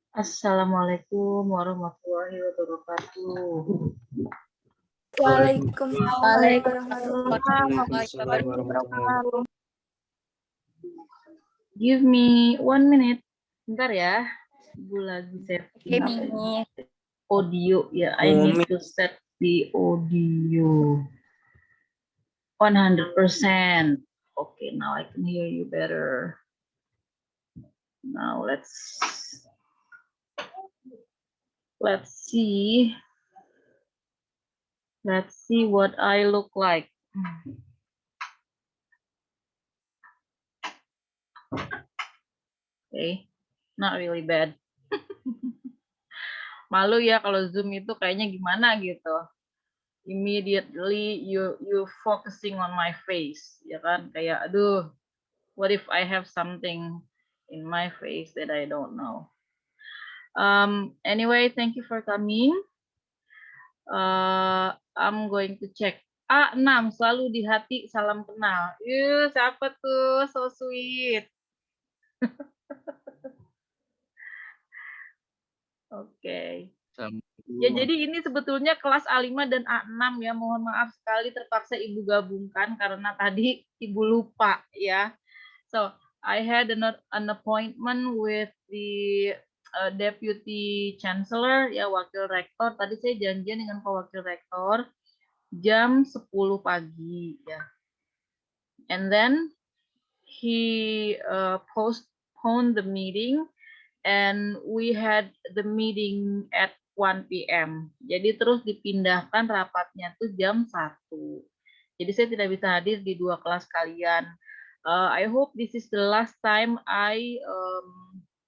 Assalamualaikum warahmatullahi wabarakatuh. Waalaikumsalam warahmatullahi Waalaikumsalam. Give me 1 minute. Bentar ya. Ibu lagi setting audio ya. I need to set the audio 100%. Okay, now I can hear you better. Now let's see. Let's see what I look like. Okay, not really bad. Malu ya kalau Zoom itu kayaknya gimana gitu. Immediately you focusing on my face, ya kan? Kayak aduh, what if I have something in my face that I don't know. Anyway, thank you for coming. I'm going to check. A6 selalu di hati, salam kenal. Siapa tuh? So sweet. Oke. Ya, jadi ini sebetulnya kelas A5 dan A6 ya. Mohon maaf sekali terpaksa Ibu gabungkan karena tadi Ibu lupa ya. So, I had an appointment with the Deputy Chancellor ya, Wakil Rektor. Tadi saya janjian dengan Pak Wakil Rektor jam 10 pagi ya. And then he postponed the meeting and we had the meeting at 1 p.m. Jadi terus dipindahkan rapatnya tuh jam 1. Jadi saya tidak bisa hadir di 2 kelas kalian. I hope this is the last time I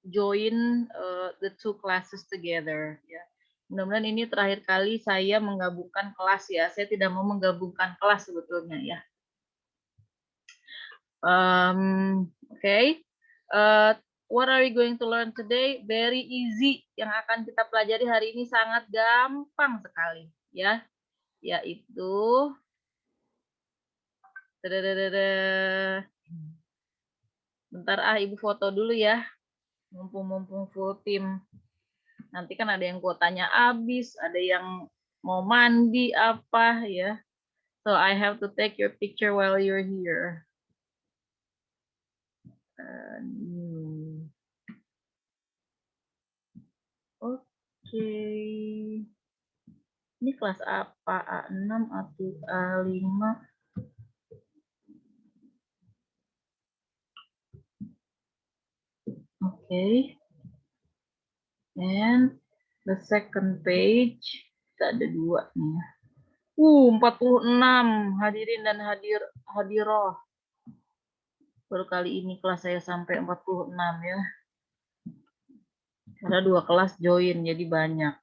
join the 2 classes together. Ya. Mudah-mudahan ini terakhir kali saya menggabungkan kelas ya. Saya tidak mau menggabungkan kelas sebetulnya ya. Okay. What are we going to learn today? Very easy. Yang akan kita pelajari hari ini sangat gampang sekali, ya. Yaitu bentar Ibu foto dulu ya. Mumpung full tim. Nanti kan ada yang kuotanya habis, ada yang mau mandi apa ya. So I have to take your picture while you're here. Oke. Ini kelas apa? A6 atau A5? Oke. And the second page, kita ada 2 nih ya. 46 hadirin dan hadiroh. Baru kali ini kelas saya sampai 46 ya. Karena 2 kelas join, jadi banyak.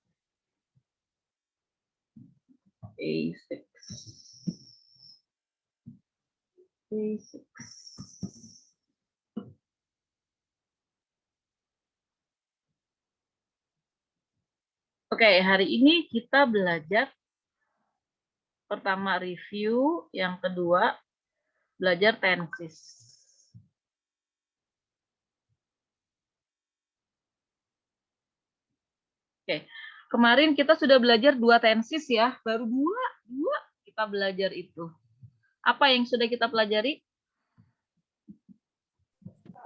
A6. A6. Oke, hari ini kita belajar pertama review, yang kedua belajar tenses. Oke, kemarin kita sudah belajar 2 tenses ya, baru 2 kita belajar itu. Apa yang sudah kita pelajari?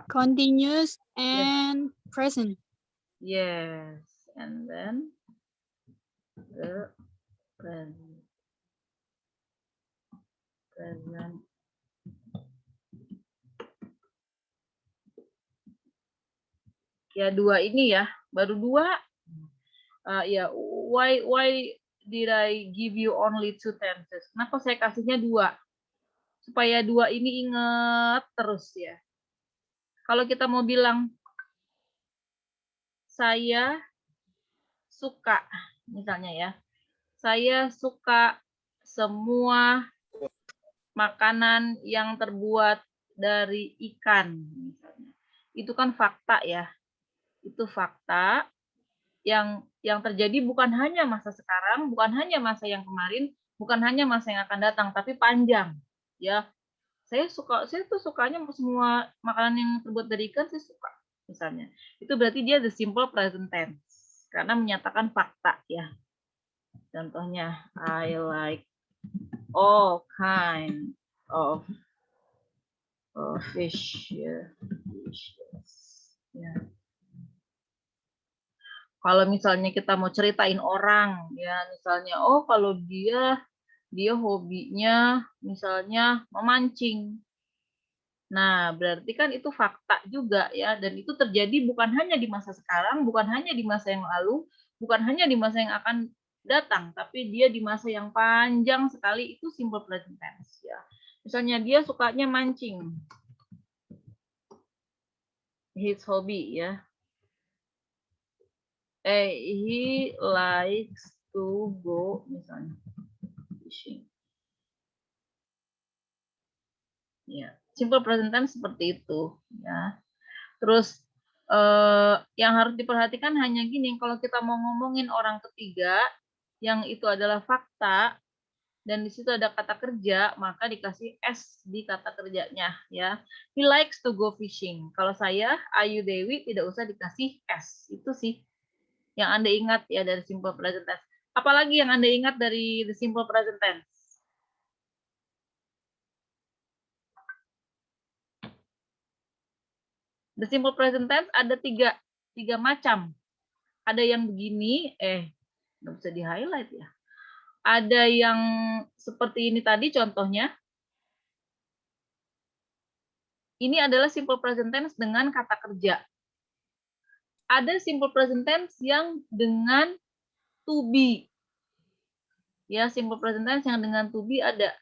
Continuous and present. Yes, and then the present. Ya 2 ini ya, baru 2. Ya, why did I give you only 2 tenses? Kenapa saya kasihnya 2? Supaya 2 ini ingat terus ya. Kalau kita mau bilang saya suka, misalnya ya. Saya suka semua makanan yang terbuat dari ikan, misalnya. Itu kan fakta ya. Itu fakta yang terjadi bukan hanya masa sekarang, bukan hanya masa yang kemarin, bukan hanya masa yang akan datang, tapi panjang. Ya, saya tuh sukanya semua makanan yang terbuat dari ikan, saya suka. misalnya. Itu berarti dia the simple present tense karena menyatakan fakta ya. Contohnya, I like all kind of fish. Yeah. Fish, yes. Yeah. Kalau misalnya kita mau ceritain orang, ya misalnya, oh kalau dia hobinya misalnya memancing. Nah, berarti kan itu fakta juga ya, dan itu terjadi bukan hanya di masa sekarang, bukan hanya di masa yang lalu, bukan hanya di masa yang akan datang, tapi dia di masa yang panjang sekali, itu simple present tense ya. Misalnya dia sukanya mancing. His hobby ya. He likes to go misalnya fishing. Ya, simple present tense seperti itu ya. Terus yang harus diperhatikan hanya gini, kalau kita mau ngomongin orang ketiga yang itu adalah fakta dan di situ ada kata kerja, maka dikasih s di kata kerjanya ya. He likes to go fishing. Kalau saya Ayu Dewi tidak usah dikasih s. Itu sih yang Anda ingat ya dari simple present tense. Apalagi yang Anda ingat dari the simple present tense? The simple present tense ada tiga macam. Ada yang begini, nggak bisa di highlight ya. Ada yang seperti ini tadi contohnya. Ini adalah simple present tense dengan kata kerja. Ada simple present tense yang dengan to be. Ya, simple present tense yang dengan to be ada.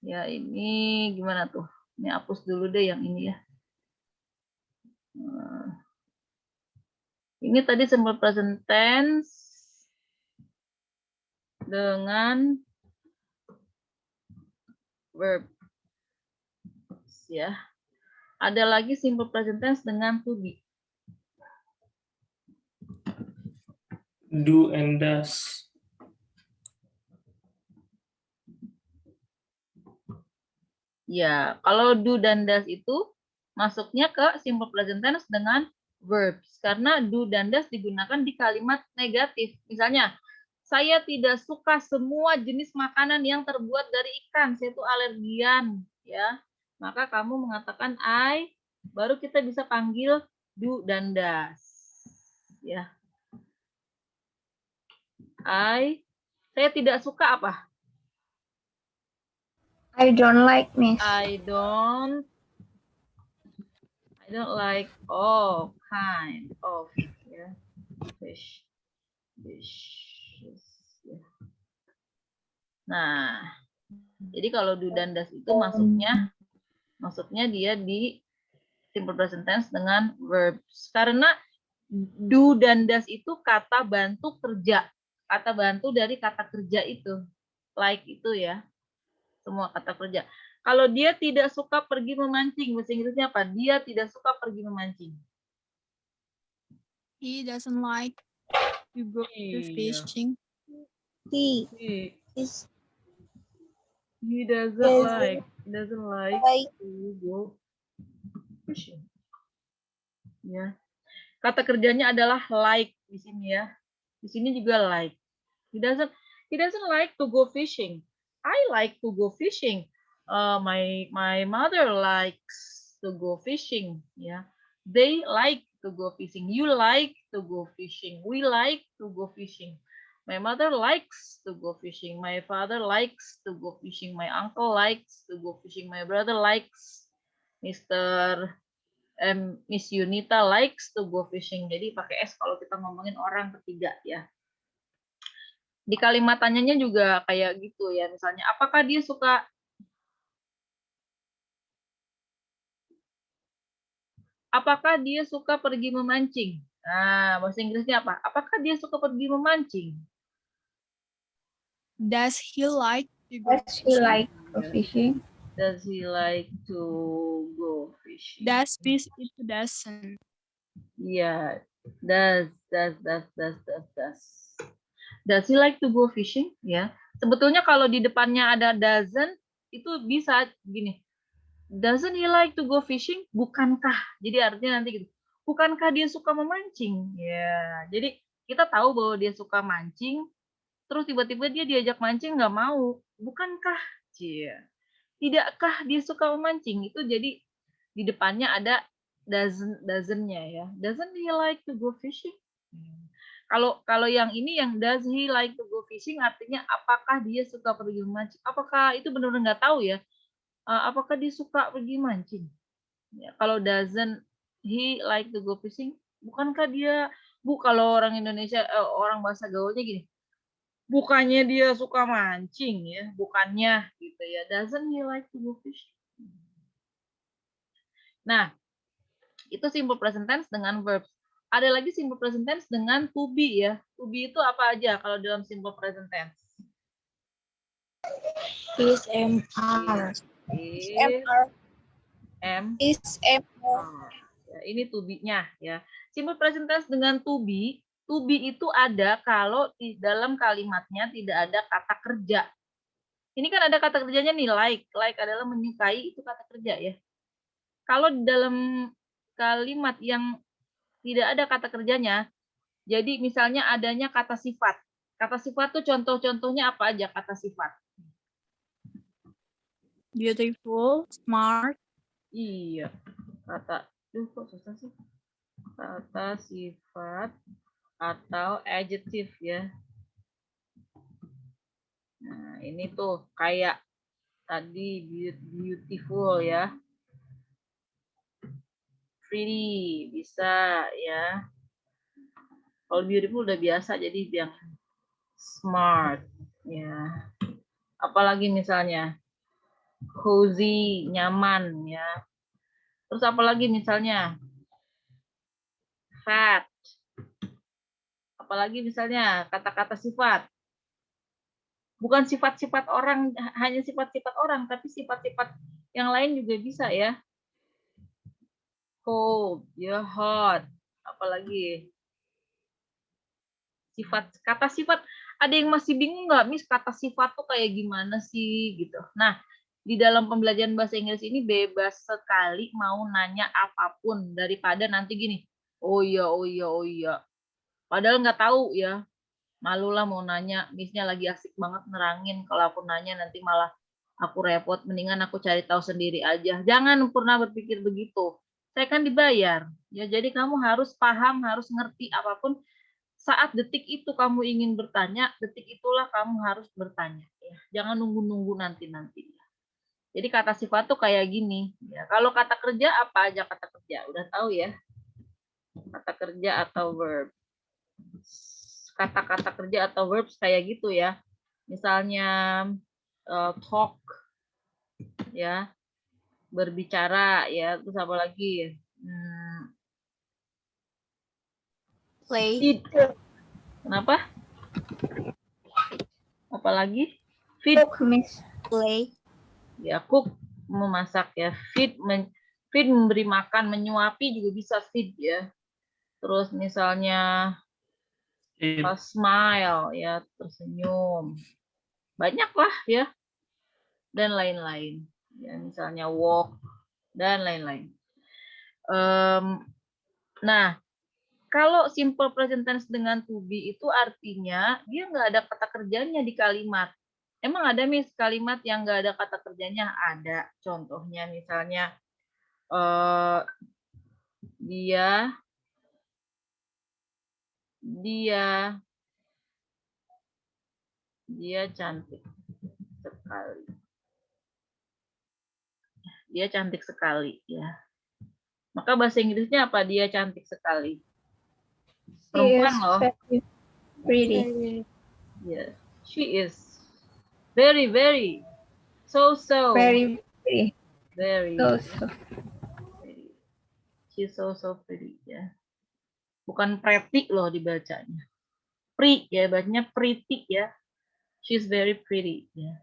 Ya, ini gimana tuh? Ini hapus dulu deh yang ini ya. Ini tadi simple present tense dengan verb. Ya. Ada lagi simple present tense dengan to be. Do and does. Ya, kalau do dan does itu masuknya ke simple present tense dengan verbs. Karena do dan does digunakan di kalimat negatif. Misalnya, saya tidak suka semua jenis makanan yang terbuat dari ikan. Saya itu alergian. Ya, maka kamu mengatakan I, baru kita bisa panggil do dan does. Ya, saya tidak suka apa? I don't like, Miss. I don't like all kind of fish. Nah, jadi kalau do dan does itu masuknya dia di simple present tense dengan verbs. Karena do dan does itu kata bantu kerja. Kata bantu dari kata kerja itu. Like itu ya. Semua kata kerja. Kalau dia tidak suka pergi memancing, bahasa Inggrisnya apa? Dia tidak suka pergi memancing. He doesn't like to go fishing. He doesn't like to go fishing. Ya. Kata kerjanya adalah like di sini ya. Di sini juga like. He doesn't like to go fishing. I like to go fishing. My mother likes to go fishing. Ya. They like to go fishing. You like to go fishing. We like to go fishing. My mother likes to go fishing. My father likes to go fishing. My uncle likes to go fishing. My brother likes. Miss Yunita likes to go fishing. Jadi pakai S kalau kita ngomongin orang ketiga ya. Di kalimat tanyanya juga kayak gitu ya. Misalnya, apakah dia suka pergi memancing? Nah, bahasa Inggrisnya apa? Apakah dia suka pergi memancing? Does he like to go fishing? Does he like to go fishing? Does fish itu doesn't. Iya, does. Does he like to go fishing? Ya, sebetulnya kalau di depannya ada doesn't, itu bisa gini. Doesn't he like to go fishing? Bukankah? Jadi artinya nanti gitu. bukankah dia suka memancing? Ya, jadi kita tahu bahwa dia suka mancing, terus tiba-tiba dia diajak mancing nggak mau. Bukankah, tidakkah dia suka memancing? Itu jadi di depannya ada doesn't-nya ya. Doesn't he like to go fishing? Kalau kalau yang ini yang does he like to go fishing artinya apakah dia suka pergi memancing? Apakah itu benar-benar nggak tahu ya? Apakah dia suka pergi mancing? Ya, kalau doesn't he like to go fishing? Bukankah dia kalau orang Indonesia orang bahasa gaulnya gini, bukannya dia suka mancing ya, bukannya gitu ya. Doesn't he like to go fishing? Nah, itu simple present tense dengan verbs. Ada lagi simple present tense dengan to be ya. To be itu apa aja kalau dalam simple present tense? Is MR. Is MR. Ya, ini to be-nya ya. Simple present tense dengan to be itu ada kalau di dalam kalimatnya tidak ada kata kerja. Ini kan ada kata kerjanya nih, like. Like adalah menyukai, itu kata kerja ya. Kalau di dalam kalimat yang tidak ada kata kerjanya, jadi misalnya adanya kata sifat. Kata sifat tuh contoh-contohnya apa aja kata sifat? Beautiful, smart. Iya. Kata, kok susah sih? Kata sifat atau adjective ya. Nah, ini tuh kayak tadi beautiful ya. Pretty bisa ya. Kalau beautiful udah biasa jadi yang smart ya. Apalagi misalnya cozy, nyaman ya. Terus apalagi misalnya fat. Apalagi misalnya kata-kata sifat. Bukan sifat-sifat orang, hanya sifat-sifat orang, tapi sifat-sifat yang lain juga bisa ya. Cold, ya hot. Apalagi sifat, kata sifat. Ada yang masih bingung nggak, Miss, kata sifat tuh kayak gimana sih gitu. Nah, di dalam pembelajaran bahasa Inggris ini bebas sekali mau nanya apapun daripada nanti gini, oh iya, oh iya, oh iya. Padahal nggak tahu ya. Malulah mau nanya, Miss-nya lagi asik banget nerangin. Kalau aku nanya nanti malah aku repot. Mendingan aku cari tahu sendiri aja. Jangan pernah berpikir begitu. Saya kan dibayar. Ya, jadi kamu harus paham, harus ngerti apapun. Saat detik itu kamu ingin bertanya, detik itulah kamu harus bertanya. Ya, jangan nunggu-nunggu nanti-nanti. Jadi kata sifat tuh kayak gini. Ya, kalau kata kerja apa aja kata kerja? Udah tahu ya. Kata kerja atau verb. Kata-kata kerja atau verbs kayak gitu ya. Misalnya talk ya, berbicara ya, terus apa lagi? Play. Feed. Kenapa? Apalagi? Feed. Cook, Miss. Play. Ya, cook, memasak ya. Feed, feed memberi makan, menyuapi juga bisa feed ya. Terus misalnya smile ya, tersenyum. Banyak lah ya. Dan lain-lain. Ya, misalnya walk dan lain-lain. Nah, kalau simple present tense dengan to be itu artinya dia nggak ada kata kerjanya di kalimat. Emang ada Miss kalimat yang nggak ada kata kerjanya? Ada. Contohnya misalnya dia cantik sekali. Dia cantik sekali ya. Maka bahasa Inggrisnya apa? Dia cantik sekali. Perempuan loh. Pretty. Yeah. She is very so Very pretty. very So. she's so pretty ya. Bukan pretty loh dibacanya. Pretty ya, bacanya pretty ya. She's very pretty ya.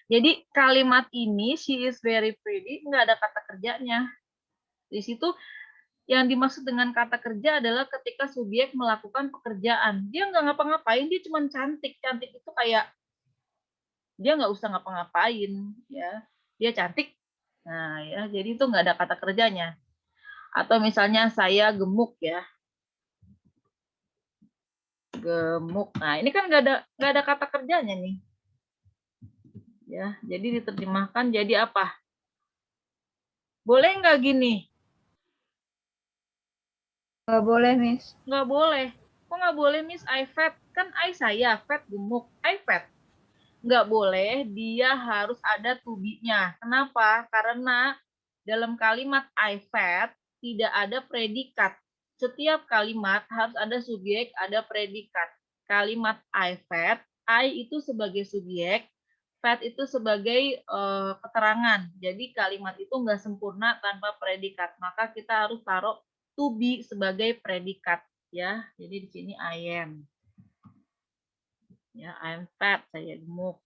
Jadi kalimat ini she is very pretty nggak ada kata kerjanya. Di situ yang dimaksud dengan kata kerja adalah ketika subjek melakukan pekerjaan. Dia nggak ngapa-ngapain, dia cuma cantik. Cantik itu kayak dia nggak usah ngapa-ngapain ya. Dia cantik. Nah ya, jadi itu nggak ada kata kerjanya. Atau misalnya saya gemuk ya. Gemuk. Nah, ini kan nggak ada kata kerjanya nih. Ya, jadi diterjemahkan jadi apa? Boleh nggak gini? Nggak boleh, Miss. Nggak boleh. Kok nggak boleh, Miss? I fat. Kan I saya, fat gemuk. I fat. Nggak boleh, dia harus ada to be-nya. Kenapa? Karena dalam kalimat I fat tidak ada predikat. Setiap kalimat harus ada subjek, ada predikat. Kalimat I fat, I itu sebagai subjek, fat itu sebagai keterangan. Jadi kalimat itu nggak sempurna tanpa predikat. Maka kita harus taruh to be sebagai predikat. Ya, jadi di sini I am. Ya, I'm fat, saya gemuk.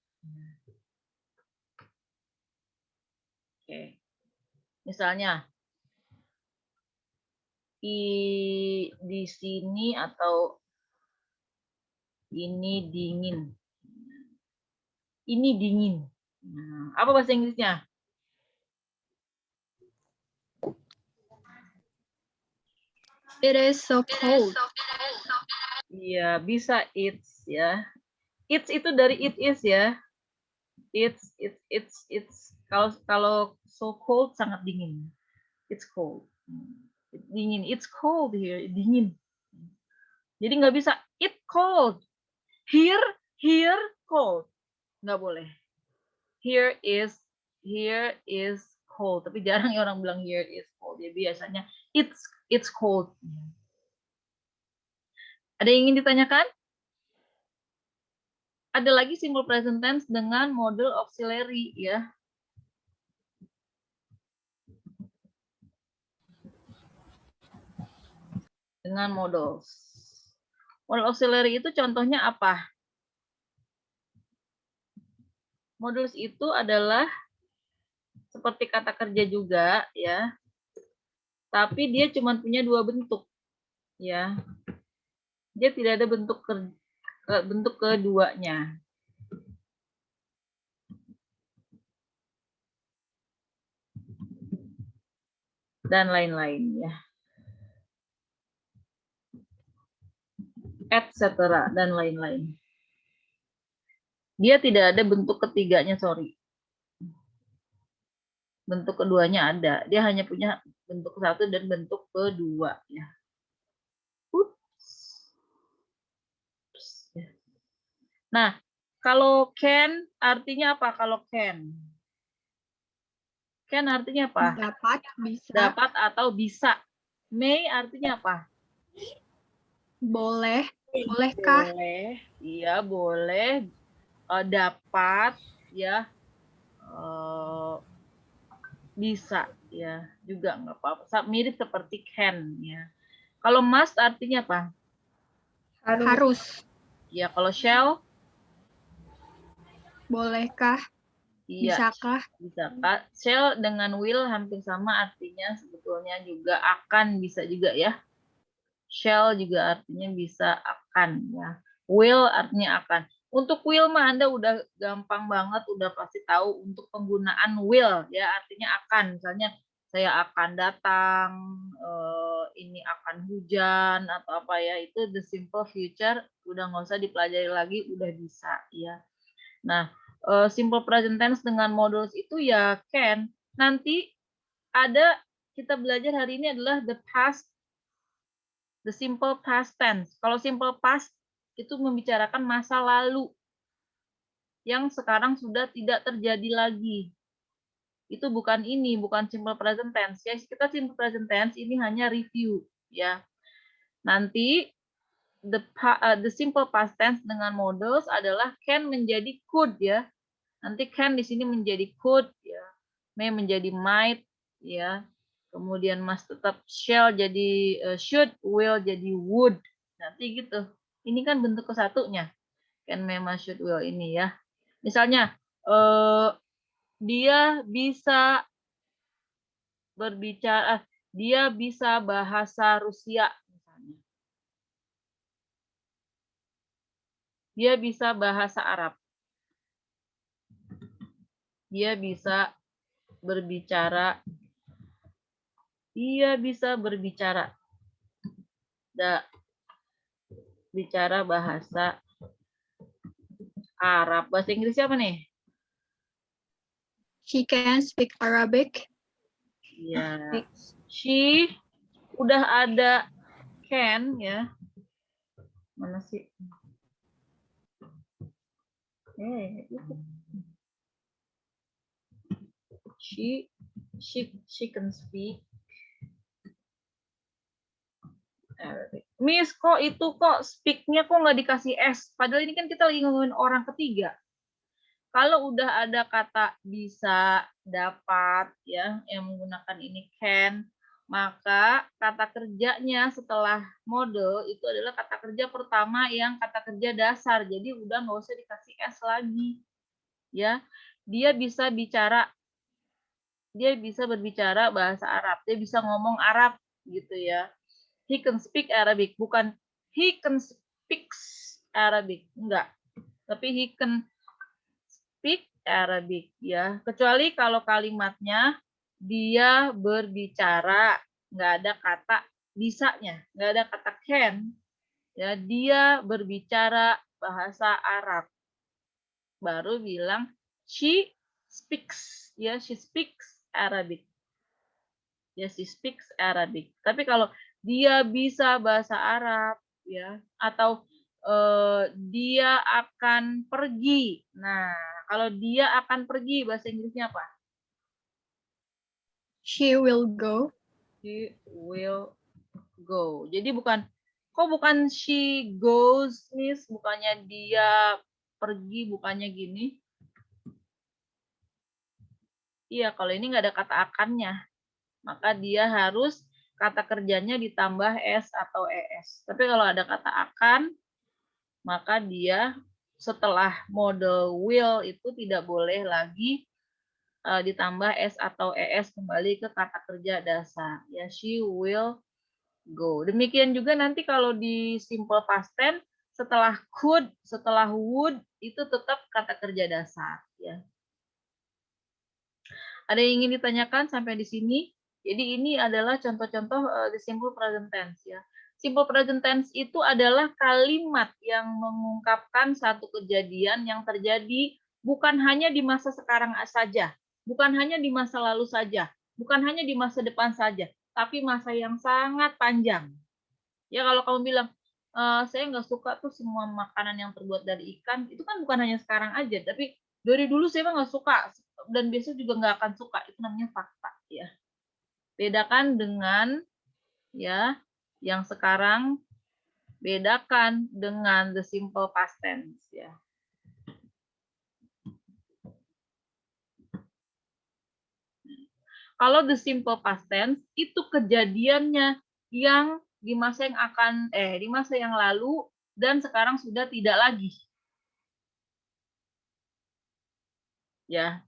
Oke. Misalnya di sini atau ini dingin. Ini dingin. Nah, apa bahasa Inggrisnya? It is so cold. Iya, bisa it's ya. It's itu dari it is ya. It's kalau so cold sangat dingin. It's cold. Dingin. It's cold here. Dingin. Jadi nggak bisa it cold. Here cold. Nggak boleh. Here is cold. Tapi jarang ya orang bilang here is cold. Ya biasanya it's cold. Ada yang ingin ditanyakan? Ada lagi simple present tense dengan model auxiliary ya. Dengan models. Model auxiliary itu contohnya apa? Models itu adalah seperti kata kerja juga ya. Tapi dia cuma punya dua bentuk ya. Dia tidak ada bentuk keduanya. Dan lain-lain ya. Etc. dan lain-lain. Dia tidak ada bentuk ketiganya, sorry. Bentuk keduanya ada. Dia hanya punya bentuk satu dan bentuk kedua ya. Nah, kalau can artinya apa kalau can? Can artinya apa? Dapat, bisa. Dapat atau bisa. May artinya apa? Boleh. Bolehkah? Boleh. Iya, boleh. Dapat ya. Bisa ya. Juga nggak apa-apa. Mirip seperti can ya. Kalau must artinya apa? Harus. Ya, kalau shall? Bolehkah? Iya. Bisakah? Bisakah? Shall dengan will hampir sama artinya sebetulnya juga akan bisa juga ya. Shall juga artinya bisa akan ya. Will artinya akan. Untuk will mah Anda udah gampang banget, udah pasti tahu untuk penggunaan will ya artinya akan. Misalnya saya akan datang, ini akan hujan atau apa ya, itu the simple future udah nggak usah dipelajari lagi, udah bisa ya. Nah, simple present tense dengan modals itu ya can. Nanti ada kita belajar hari ini adalah the past, the simple past tense. Kalau simple past itu membicarakan masa lalu yang sekarang sudah tidak terjadi lagi. Itu bukan ini, bukan simple present tense. Ya, kita simple present tense ini hanya review ya. Nanti the simple past tense dengan modals adalah can menjadi could ya. Nanti can di sini menjadi could ya. May menjadi might ya. Kemudian must tetap shall jadi should, will jadi would. Nanti gitu. Ini kan bentuk kesatunya. Can, may, must, should, will ini ya. Misalnya dia bisa berbicara, dia bisa bahasa Rusia misalnya. Dia bisa bahasa Arab. Dia bisa berbicara Dia bisa berbicara. Bicara bahasa Arab. Bahasa Inggris siapa nih? She can speak Arabic. Ya. She udah ada can ya. Mana sih? She can speak Arabic. Miss, kok itu kok speak-nya kok nggak dikasih S? Padahal ini kan kita lagi ngomongin orang ketiga. Kalau udah ada kata bisa, dapat, ya, yang menggunakan ini can, maka kata kerjanya setelah model itu adalah kata kerja pertama yang kata kerja dasar. Jadi udah nggak usah dikasih S lagi, ya. Dia bisa berbicara bahasa Arab. Dia bisa ngomong Arab, gitu ya. He can speak Arabic, bukan he can speaks Arabic, enggak. Tapi he can speak Arabic ya. Kecuali kalau kalimatnya dia berbicara, nggak ada kata bisanya, nggak ada kata can. Ya, dia berbicara bahasa Arab. Baru bilang she speaks, ya, she speaks Arabic. Ya, she speaks Arabic. Tapi kalau dia bisa bahasa Arab, ya, atau dia akan pergi. Nah, kalau dia akan pergi, bahasa Inggrisnya apa? She will go. She will go. Jadi bukan she goes, Miss, bukannya dia pergi, bukannya gini. Iya, kalau ini nggak ada kata akannya, maka dia harus kata kerjanya ditambah S atau ES. Tapi kalau ada kata akan, maka dia setelah model will itu tidak boleh lagi ditambah S atau ES kembali ke kata kerja dasar. Ya, she will go. Demikian juga nanti kalau di simple past tense, setelah could, setelah would, itu tetap kata kerja dasar. Ya. Ada yang ingin ditanyakan sampai di sini? Jadi ini adalah contoh-contoh the simple present tense ya. Simple present tense itu adalah kalimat yang mengungkapkan satu kejadian yang terjadi bukan hanya di masa sekarang saja, bukan hanya di masa lalu saja, bukan hanya di masa depan saja, tapi masa yang sangat panjang. Ya kalau kamu bilang, saya nggak suka tuh semua makanan yang terbuat dari ikan, itu kan bukan hanya sekarang aja, tapi dari dulu saya nggak suka, dan besok juga nggak akan suka. Itu namanya fakta. Ya. Bedakan dengan ya yang sekarang, bedakan dengan the simple past tense. Ya. Kalau the simple past tense, itu kejadiannya yang di masa yang lalu dan sekarang sudah tidak lagi. Ya,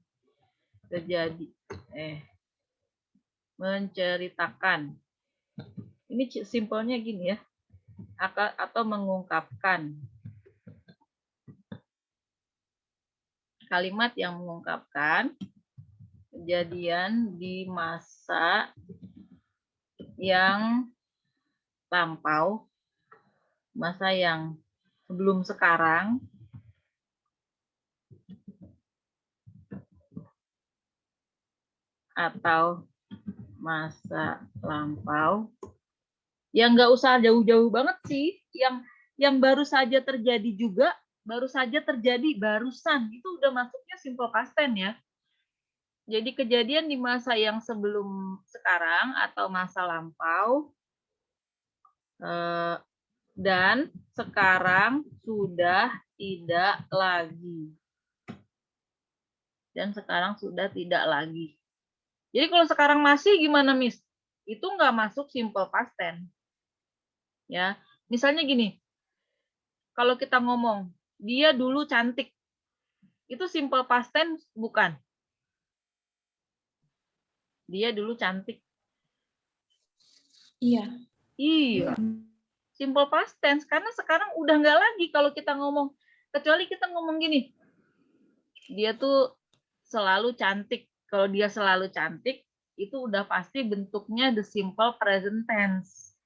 terjadi menceritakan. Ini simpelnya gini ya, atau mengungkapkan. Kalimat yang mengungkapkan kejadian di masa yang lampau, masa yang sebelum sekarang, atau masa lampau yang nggak usah jauh-jauh banget sih, yang baru saja terjadi juga, baru saja terjadi barusan, itu udah masuknya simple past tense ya. Jadi kejadian di masa yang sebelum sekarang atau masa lampau dan sekarang sudah tidak lagi. Dan sekarang sudah tidak lagi. Jadi kalau sekarang masih gimana, Miss? Itu nggak masuk simple past tense. Ya, misalnya gini, kalau kita ngomong, dia dulu cantik, itu simple past tense bukan? Dia dulu cantik. Iya. Iya. Simple past tense, karena sekarang udah nggak lagi kalau kita ngomong. Kecuali kita ngomong gini, dia tuh selalu cantik. Kalau dia selalu cantik, itu udah pasti bentuknya the simple present tense.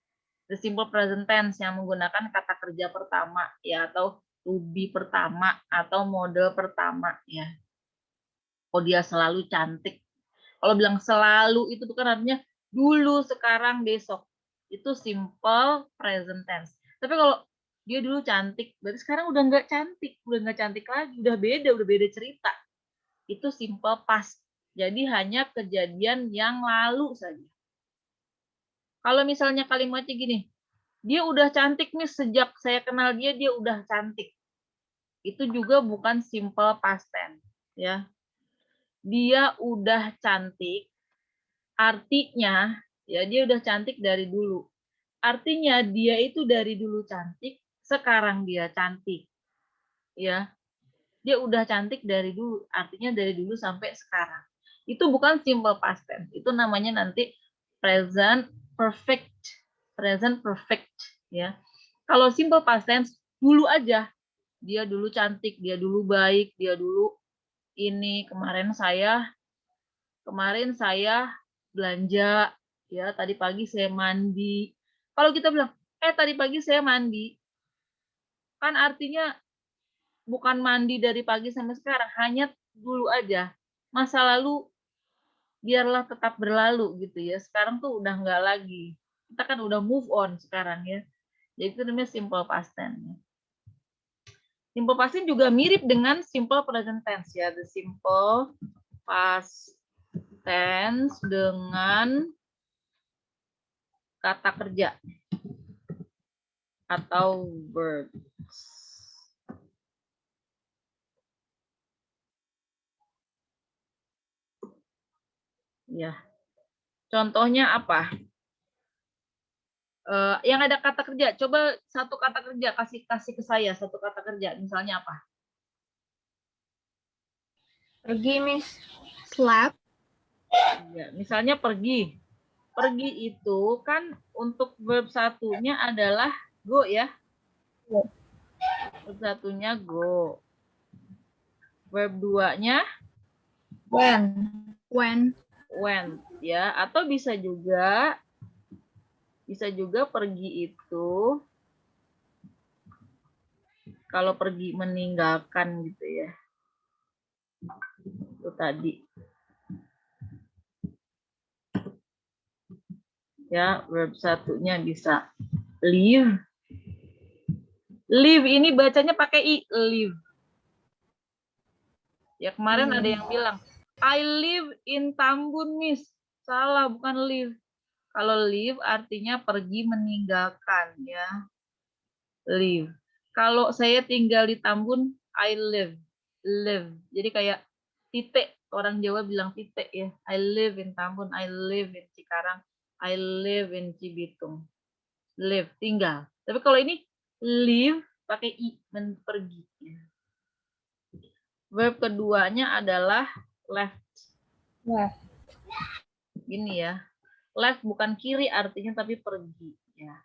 The simple present tense yang menggunakan kata kerja pertama ya, atau to be pertama atau model pertama ya. Oh, dia selalu cantik. Kalau bilang selalu itu bukan artinya dulu, sekarang, besok. Itu simple present tense. Tapi kalau dia dulu cantik, berarti sekarang udah nggak cantik lagi, udah beda cerita. Itu simple past. Jadi hanya kejadian yang lalu saja. Kalau misalnya kalimatnya gini, dia udah cantik nih sejak saya kenal dia udah cantik. Itu juga bukan simple past tense, ya. Dia udah cantik, artinya ya dia udah cantik dari dulu. Artinya dia itu dari dulu cantik, sekarang dia cantik. Ya. Dia udah cantik dari dulu, artinya dari dulu sampai sekarang. Itu bukan simple past tense. Itu namanya nanti present perfect. Present perfect, ya. Kalau simple past tense dulu aja. Dia dulu cantik, dia dulu baik, dia dulu ini, kemarin saya belanja, ya, tadi pagi saya mandi. Kalau kita bilang, tadi pagi saya mandi, kan artinya bukan mandi dari pagi sampai sekarang, hanya dulu aja. Masa lalu biarlah tetap berlalu gitu ya. Sekarang tuh udah nggak lagi. Kita kan udah move on sekarang ya. Jadi itu namanya simple past tense. Simple past tense juga mirip dengan simple present tense ya. The simple past tense dengan kata kerja atau verbs. Ya. Contohnya apa? Yang ada kata kerja, coba satu kata kerja, kasih ke saya satu kata kerja, misalnya apa? Pergi, Miss. Slap. Ya, misalnya pergi. Pergi itu kan untuk verb satunya adalah go ya. Verb satunya go. Verb duanya When. Ya, atau bisa juga pergi itu kalau pergi meninggalkan gitu ya. Itu tadi. Ya, verb satunya bisa leave. Leave ini bacanya pakai i, leave. Ya, kemarin ada yang bilang, I live in Tambun, Miss. Salah, bukan live. Kalau live artinya pergi meninggalkan ya. Live. Kalau saya tinggal di Tambun, I live. Live. Jadi kayak titik. Orang Jawa bilang titik ya. I live in Tambun, I live in Cikarang, I live in Cibitung. Live, tinggal. Tapi kalau ini live pakai i, pergi. Verb keduanya adalah left. Gini ya. Left bukan kiri artinya tapi pergi ya.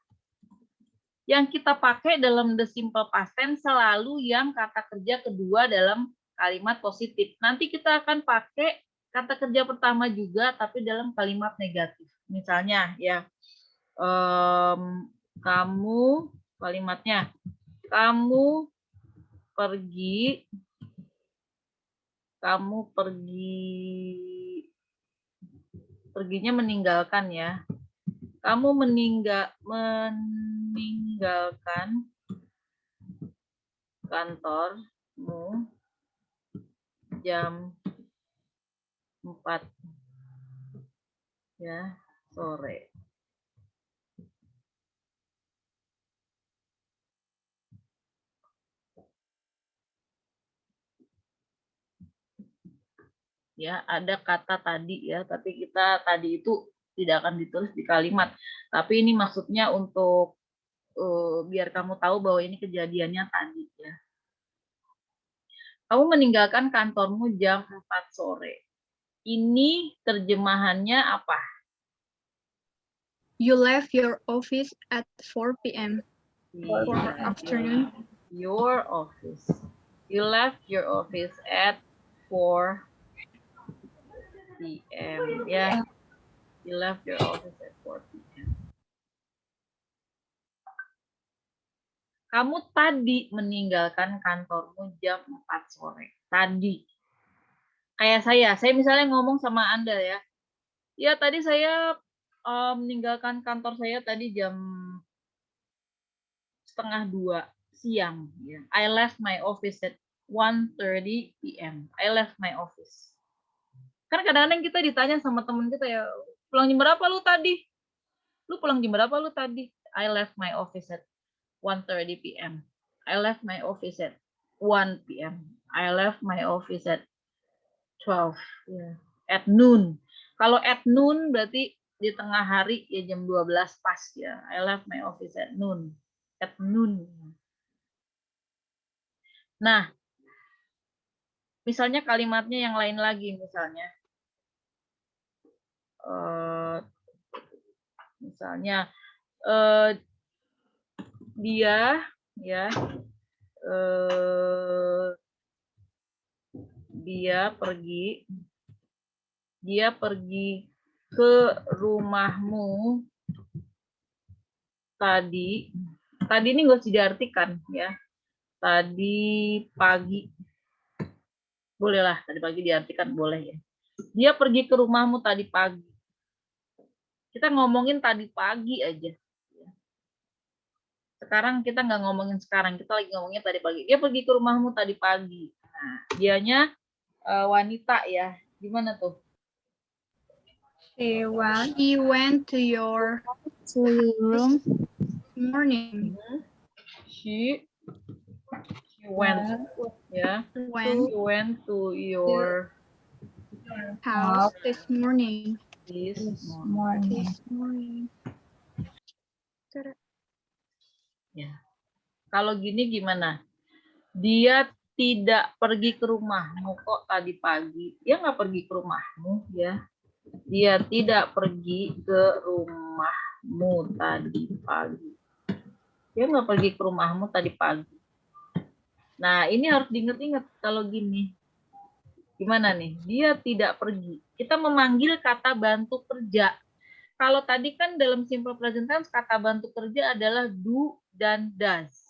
Yang kita pakai dalam the simple past tense selalu yang kata kerja kedua dalam kalimat positif. Nanti kita akan pakai kata kerja pertama juga tapi dalam kalimat negatif. Misalnya ya, kamu, kalimatnya, kamu perginya meninggalkan ya. Kamu meninggalkan kantormu jam 4 ya sore. Ya, ada kata tadi ya, tapi kita tadi itu tidak akan ditulis di kalimat. Tapi ini maksudnya untuk biar kamu tahu bahwa ini kejadiannya tadi ya. Kamu meninggalkan kantormu jam 4 sore. Ini terjemahannya apa? You left your office at 4 p.m. For afternoon. Your office. You left your office at 4 p.m. ya. You left your office at 4 p.m. Kamu tadi meninggalkan kantormu jam 4 sore. Tadi. Kayak saya misalnya ngomong sama Anda ya. Ya, tadi saya meninggalkan kantor saya tadi jam 1:30 siang. Ya. I left my office at 1:30 p.m. I left my office. Kan kadang-kadang kita ditanya sama temen kita ya, pulang jam berapa lu tadi? Lu pulang jam berapa lu tadi? I left my office at 1:30 p.m. I left my office at 1 p.m. I left my office at 12. Yeah. At noon. Kalau at noon berarti di tengah hari ya jam 12 pas ya. I left my office at noon. At noon. Nah, misalnya kalimatnya yang lain lagi misalnya. Dia ya dia pergi ke rumahmu tadi ini nggak usah diartikan ya, tadi pagi, bolehlah tadi pagi diartikan, boleh ya. Dia pergi ke rumahmu tadi pagi. Kita ngomongin tadi pagi aja. Sekarang kita nggak ngomongin sekarang, kita lagi ngomongin tadi pagi. Dia pergi ke rumahmu tadi pagi. Nah, dianya wanita ya. Gimana tuh? She went to your room this morning. She went ya. She went to your house this morning. This morning. Ya. Kalau gini gimana? Dia tidak pergi ke rumahmu kok tadi pagi. Dia nggak pergi ke rumahmu ya. Dia tidak pergi ke rumahmu tadi pagi. Dia nggak pergi ke rumahmu tadi pagi. Nah, ini harus diingat-ingat kalau gini. Gimana nih? Dia tidak pergi. Kita memanggil kata bantu kerja. Kalau tadi kan dalam simple present tense kata bantu kerja adalah do dan does.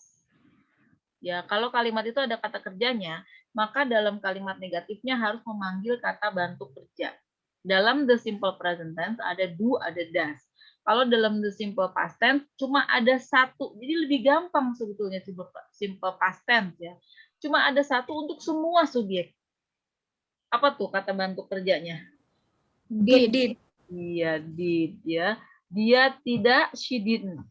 Ya, kalau kalimat itu ada kata kerjanya, maka dalam kalimat negatifnya harus memanggil kata bantu kerja. Dalam the simple present tense ada do, ada does. Kalau dalam the simple past tense cuma ada satu. Jadi lebih gampang sebetulnya simple past tense ya. Cuma ada satu untuk semua subjek. Apa tuh kata bantu kerjanya? Did. Iya, did ya. Dia tidak, she didn't.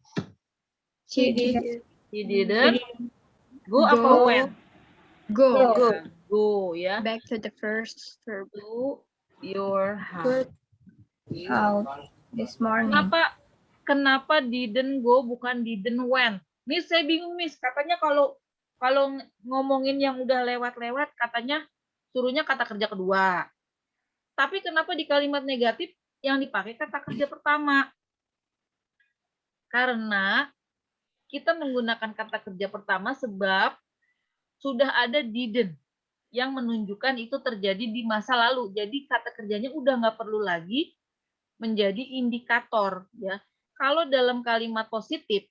She did. She didn't. Go apa went? Go. Go ya. Back to the first verb. To your house. This morning. Kenapa didn't go bukan didn't went? Miss, saya bingung, Miss. Katanya kalau ngomongin yang udah lewat-lewat katanya suruhnya kata kerja kedua. Tapi kenapa di kalimat negatif yang dipakai kata kerja pertama? Karena kita menggunakan kata kerja pertama sebab sudah ada didn't yang menunjukkan itu terjadi di masa lalu. Jadi kata kerjanya udah nggak perlu lagi menjadi indikator. Ya. Kalau dalam kalimat positif,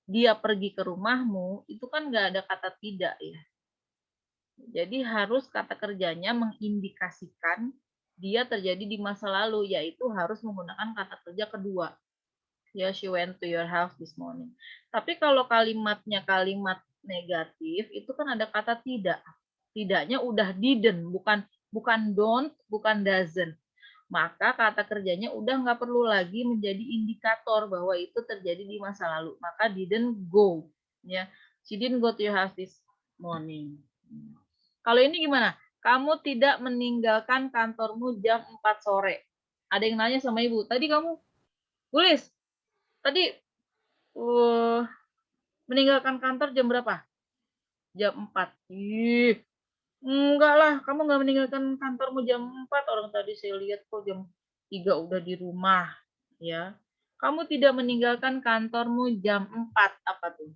dia pergi ke rumahmu, itu kan nggak ada kata tidak ya. Jadi harus kata kerjanya mengindikasikan dia terjadi di masa lalu, yaitu harus menggunakan kata kerja kedua. Ya, she went to your house this morning. Tapi kalau kalimatnya kalimat negatif, itu kan ada kata tidak. Tidaknya udah didn't, bukan don't, bukan doesn't. Maka kata kerjanya udah nggak perlu lagi menjadi indikator bahwa itu terjadi di masa lalu. Maka didn't go. Ya, she didn't go to your house this morning. Kalau ini gimana? Kamu tidak meninggalkan kantormu jam 4 sore. Ada yang nanya sama ibu, tadi kamu tulis, tadi meninggalkan kantor jam berapa? Jam 4. Ih, enggak lah, kamu nggak meninggalkan kantormu jam 4. Orang tadi saya lihat kok jam 3 udah di rumah. Ya. Kamu tidak meninggalkan kantormu jam 4. Apa tuh?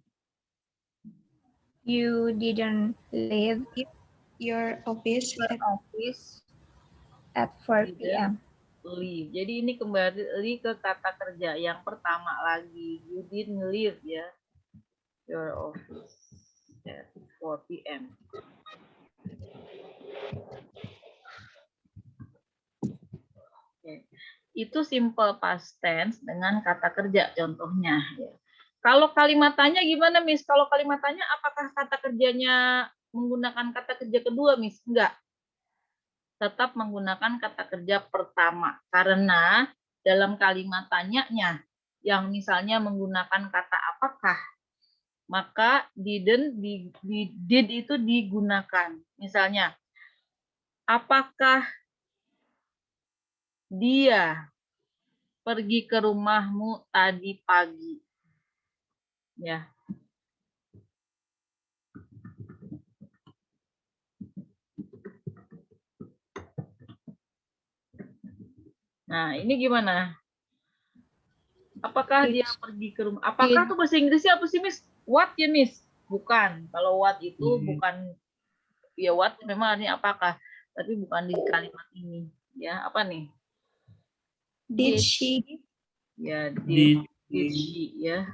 You didn't leave Your office at 4 p.m. leave. Jadi ini kembali ke kata kerja yang pertama lagi. You didn't leave ya. Your office at 4 p.m. Okay. Itu simple past tense dengan kata kerja contohnya. Ya. Kalau kalimat tanya gimana, Miss? Kalau kalimat tanya, apakah kata kerjanya menggunakan kata kerja kedua, Miss? Enggak. Tetap menggunakan kata kerja pertama. Karena dalam kalimat tanyanya, yang misalnya menggunakan kata apakah, maka did itu digunakan. Misalnya, apakah dia pergi ke rumahmu tadi pagi? Ya. Nah, ini gimana? Apakah dia pergi ke rumah? Apakah tuh bahasa Inggrisnya apa sih, Miss? What ya, Miss? Bukan. Kalau what itu bukan, ya what memang artinya apakah, tapi bukan di kalimat ini. Ya, apa nih? Did she? Ya, did she ya.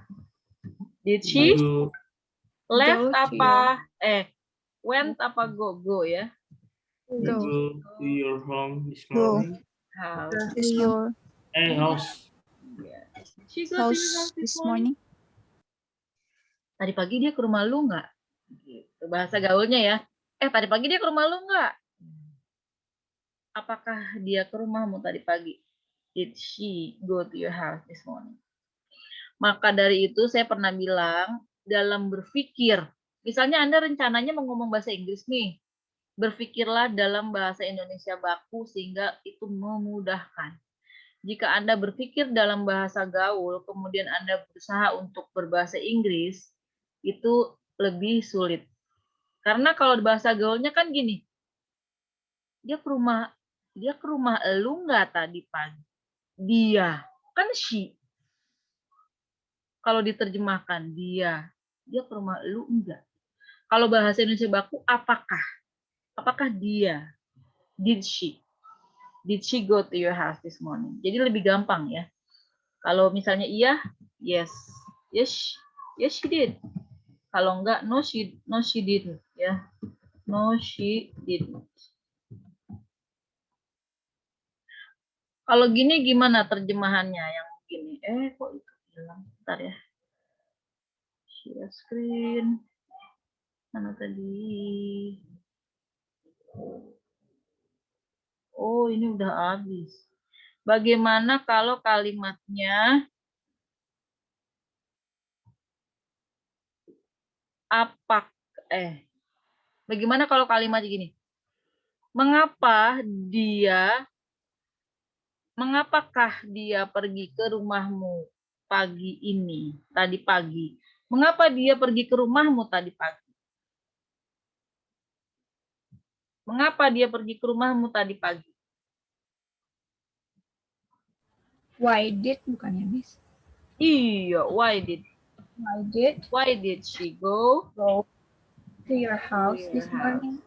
Did she left apa? Went apa go ya? Go to your home this morning. House. to your House. She go to your house this morning. Tadi pagi dia ke rumah lu nggak? Gitu. Bahasa gaulnya ya. Tadi pagi dia ke rumah lu nggak? Apakah dia ke rumahmu tadi pagi? Did she go to your house this morning? Maka dari itu saya pernah bilang, dalam berpikir, misalnya Anda rencananya mau ngomong bahasa Inggris nih, berpikirlah dalam bahasa Indonesia baku sehingga itu memudahkan. Jika Anda berpikir dalam bahasa gaul, kemudian Anda berusaha untuk berbahasa Inggris, itu lebih sulit. Karena kalau bahasa gaulnya kan gini, dia ke rumah elu nggak tadi pagi? Dia, kan she. Kalau diterjemahkan, dia ke rumah elu enggak? Kalau bahasa Indonesia baku, apakah? Apakah dia? Did she? Did she go to your house this morning? Jadi lebih gampang ya. Kalau misalnya iya, yes. Yes, she did. Kalau enggak, no she didn't ya. No she didn't. Kalau gini gimana terjemahannya yang gini? Kok itu hilang? Bentar ya. Share screen. Mana tadi? Oh, ini udah habis. Bagaimana kalau kalimatnya bagaimana kalau kalimat gini? Mengapakah dia pergi ke rumahmu pagi ini, tadi pagi? Mengapa dia pergi ke rumahmu tadi pagi? Mengapa dia pergi ke rumahmu tadi pagi? Why did bukannya, Miss? Iya, why did she go to your house this morning?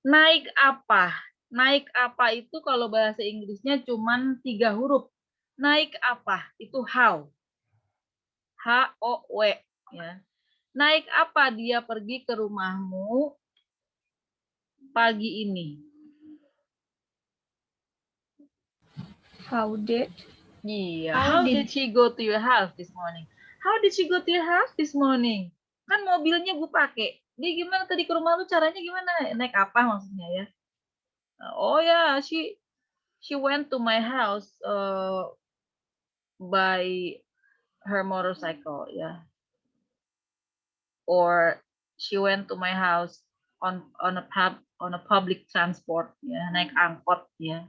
Naik apa? Naik apa itu kalau bahasa Inggrisnya cuman 3 huruf. Naik apa? Itu how. H-O-W. Ya. Naik apa dia pergi ke rumahmu pagi ini? How did? Iya. How did she go to your house this morning? How did she go to your house this morning? Kan mobilnya gue pakai. Dia gimana tadi ke rumah lu, caranya gimana? Naik apa maksudnya ya? Oh ya, she went to my house by her motorcycle, ya. Or she went to my house on a public transport, ya, naik angkot, ya.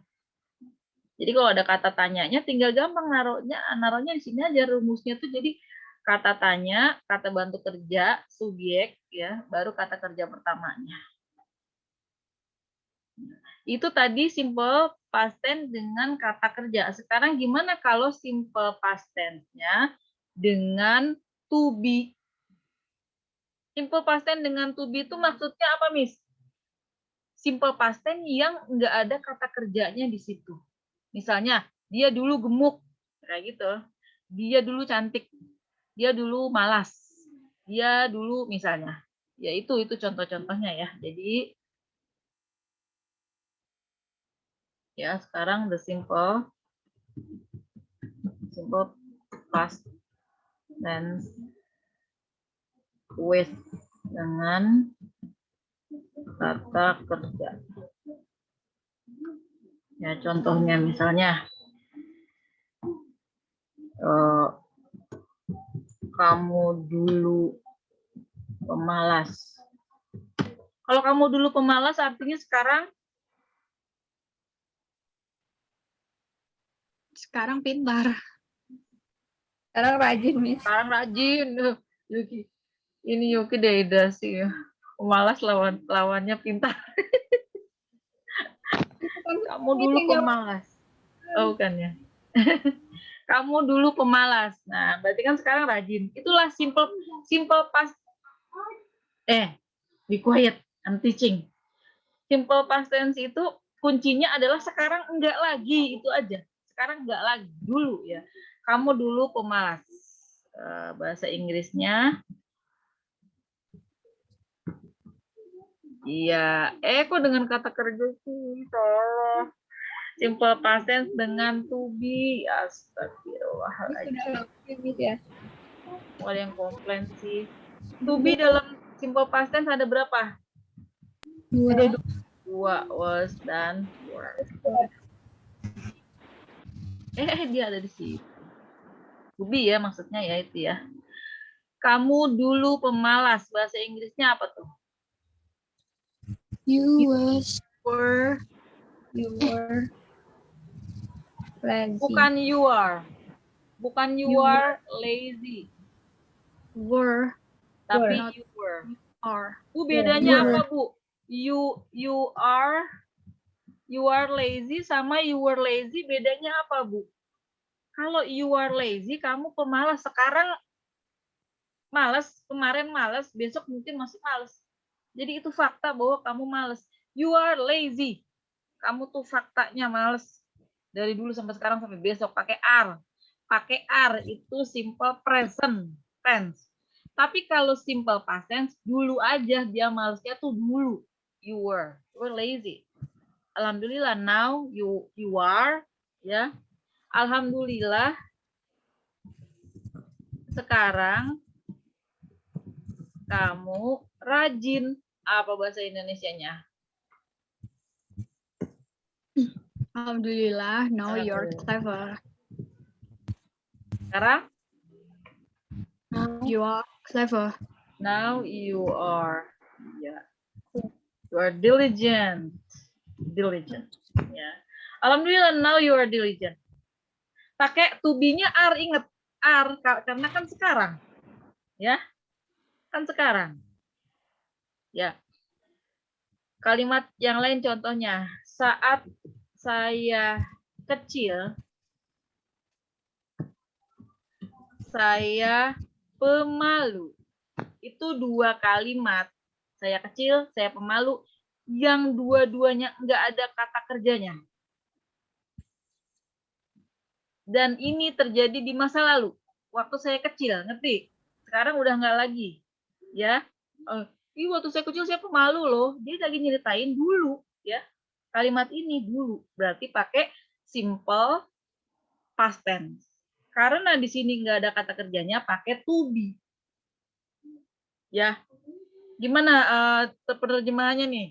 Jadi kalau ada kata tanyanya, tinggal gampang naruhnya di sini aja rumusnya tuh. Jadi kata tanya, kata bantu kerja, subjek, ya, baru kata kerja pertamanya. Itu tadi simple past tense dengan kata kerja. Sekarang gimana kalau simple past tense-nya dengan to be? Simple past tense dengan to be itu maksudnya apa, Miss? simple past tense yang nggak ada kata kerjanya di situ. Misalnya, dia dulu gemuk, kayak gitu. Dia dulu cantik, dia dulu malas, dia dulu misalnya. Ya itu contoh-contohnya ya. Jadi ya sekarang the simple past tense with dengan kata kerja. Ya contohnya misalnya kamu dulu pemalas. Kalau kamu dulu pemalas artinya Sekarang pintar. Sekarang rajin, Miss. sekarang rajin. Yuki. Ini Yuki Deida sih ya. Pemalas lawannya pintar. Kamu dulu pemalas. Oh bukan ya. Kamu dulu pemalas. Nah, berarti kan sekarang rajin. Itulah simple past. Be quiet, I'm teaching. Simple past tense itu kuncinya adalah sekarang enggak lagi, itu aja. Sekarang enggak lagi, dulu ya. Kamu dulu pemalas. Bahasa Inggrisnya. Iya, kok dengan kata kerja sih, tolong. Simple past tense dengan to be. Astagfirullahaladzim. Ya. Ada yang komplain sih. To be dalam simple past tense ada berapa? Dua. Dua, was dan were. Dia ada di sini. To be ya maksudnya ya itu ya. Kamu dulu pemalas. Bahasa Inggrisnya apa tuh? You were lazy. Bukan you are. Bukan you are lazy. were. Tapi Were. you were. Are. Bu, bedanya Were. apa, Bu? You are lazy sama you were lazy, bedanya apa, Bu? Kalau you are lazy, kamu pemalas. Sekarang malas, kemarin malas, besok mungkin masih malas. Jadi itu fakta bahwa kamu malas. You are lazy. Kamu tuh faktanya malas. Dari dulu sampai sekarang sampai besok pakai are. Pakai are itu simple present tense. Tapi kalau simple past tense, dulu aja dia malasnya tuh dulu. You were lazy. Alhamdulillah now you are ya. Alhamdulillah sekarang kamu rajin. Apa bahasa Indonesianya? Alhamdulillah, now you're clever. Sekarang? Now you are clever. Now you are, ya, you are diligent. Ya. Alhamdulillah now you are diligent. Pakai to be-nya are, ingat are karena kan sekarang, ya, kan sekarang. Ya. Kalimat yang lain contohnya, saat saya kecil, saya pemalu. Itu dua kalimat. Saya kecil, saya pemalu. Yang dua-duanya nggak ada kata kerjanya. Dan ini terjadi di masa lalu. Waktu saya kecil, ngerti? Sekarang udah nggak lagi. Ya. Waktu saya kecil saya pemalu loh. Dia lagi nyeritain dulu. Ya. Kalimat ini dulu. Berarti pakai simple past tense. Karena di sini nggak ada kata kerjanya, pakai to be. Ya. Gimana penerjemahannya nih?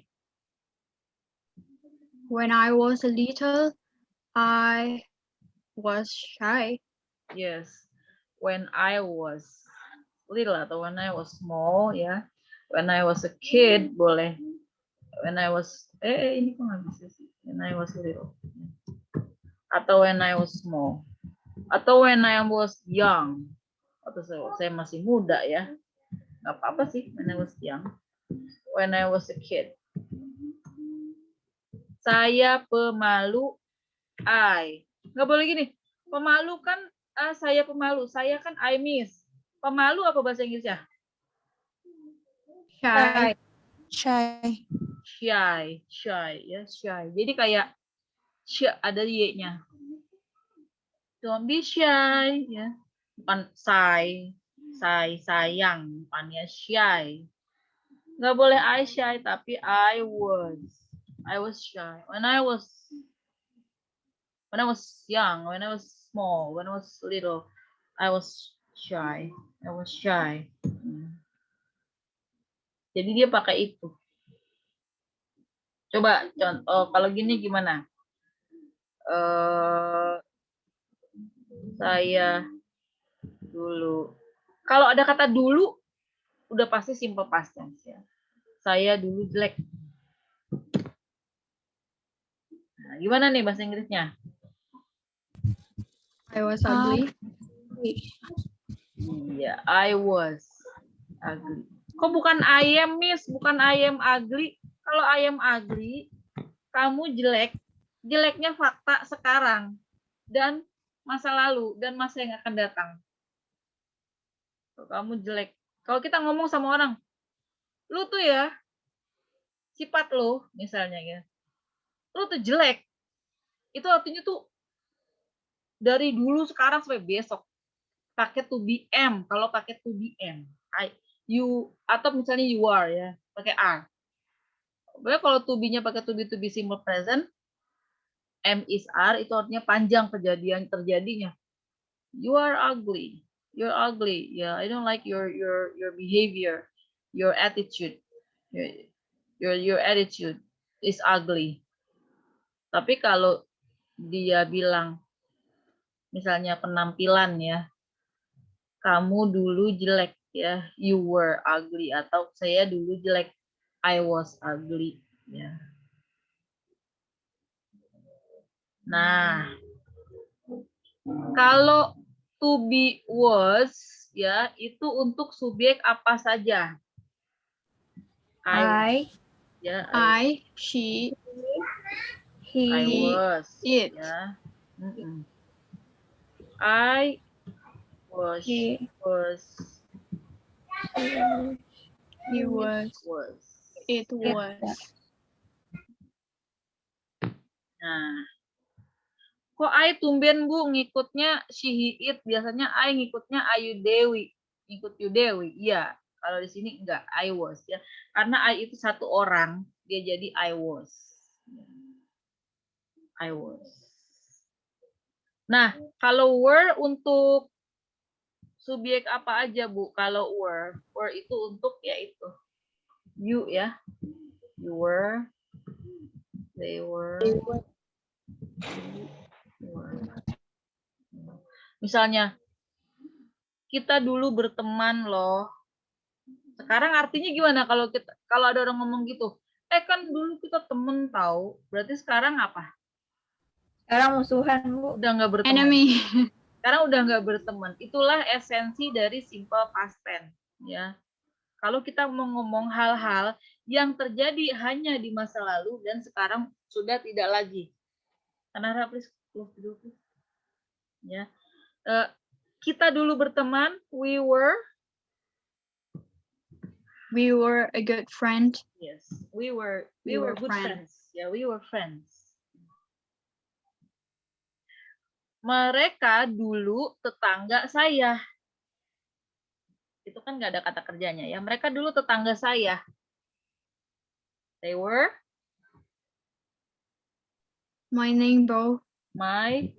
When I was little, I was shy. Yes. When I was little atau when I was small ya. When I was a kid boleh. When I was ini kok nggak bisa sih. When I was little. Atau when I was small. Atau when I was young. Atau saya masih muda ya. Nggak apa-apa sih when I was young. When I was a kid. Saya pemalu, I. Nggak boleh gini. Pemalu kan saya pemalu. Saya kan I miss. Pemalu apa bahasa Inggrisnya? Shy. Shy. shy, ya, shy. Jadi kayak ada y-nya. Don't be shy, ya. Bukan sayang, bukannya shy. Nggak boleh I shy, tapi I was shy. When I was young, when I was small, when I was little, I was shy. I was shy. Jadi dia pakai itu. Coba contoh kalau gini gimana? Saya dulu. Kalau ada kata dulu, udah pasti simple past tense ya. Saya dulu jelek. Nah, gimana nih bahasa Inggrisnya? I was ugly. Iya, I was ugly. Kok bukan I am, Miss? Bukan I am ugly. Kalau I am ugly, kamu jelek. Jeleknya fakta sekarang. Dan masa lalu. Dan masa yang akan datang. Kalau kamu jelek. Kalau kita ngomong sama orang, lu tuh ya, sifat lu, misalnya ya, lu tuh jelek. Itu artinya tuh dari dulu, sekarang, sampai besok. Pakai to be am. Kalau pakai to be am. You, atau misalnya you are ya, pakai are. Kalau to be-nya pakai to be simple present, am is are, itu artinya panjang terjadinya. You are ugly. You're ugly. Yeah, I don't like your behavior, your attitude. Your attitude is ugly. Tapi kalau dia bilang, misalnya penampilan ya, kamu dulu jelek ya, you were ugly, atau saya dulu jelek, I was ugly ya. Nah, kalau to be was ya, itu untuk subjek apa saja? I, she, He, I was, it. ya. I was, He was, it was. Nah, kok I tumben Bu ngikutnya she, he, it? Biasanya I ngikutnya Ayu Dewi, ngikut you Dewi. Iya, kalau di sini enggak, I was ya. Karena I itu satu orang, dia jadi I was. I was. Nah, kalau were untuk subjek apa aja, Bu? Kalau were itu untuk ya itu. You ya. You were. They were. Misalnya, kita dulu berteman loh. Sekarang artinya gimana kalau ada orang ngomong gitu? Kan dulu kita temen tahu. Berarti sekarang apa? sekarang musuhan, Bu. Udah nggak berteman. Enemy. Sekarang udah nggak berteman. Itulah esensi dari simple past tense ya. Kalau kita mau ngomong hal-hal yang terjadi hanya di masa lalu dan sekarang sudah tidak lagi. Kanara, please, ya. Kita dulu berteman, we were a good friend. Yes, we were good friends. Yeah, we were friends. Mereka dulu tetangga saya. Itu kan nggak ada kata kerjanya ya. Mereka dulu tetangga saya. They were my neighbor. My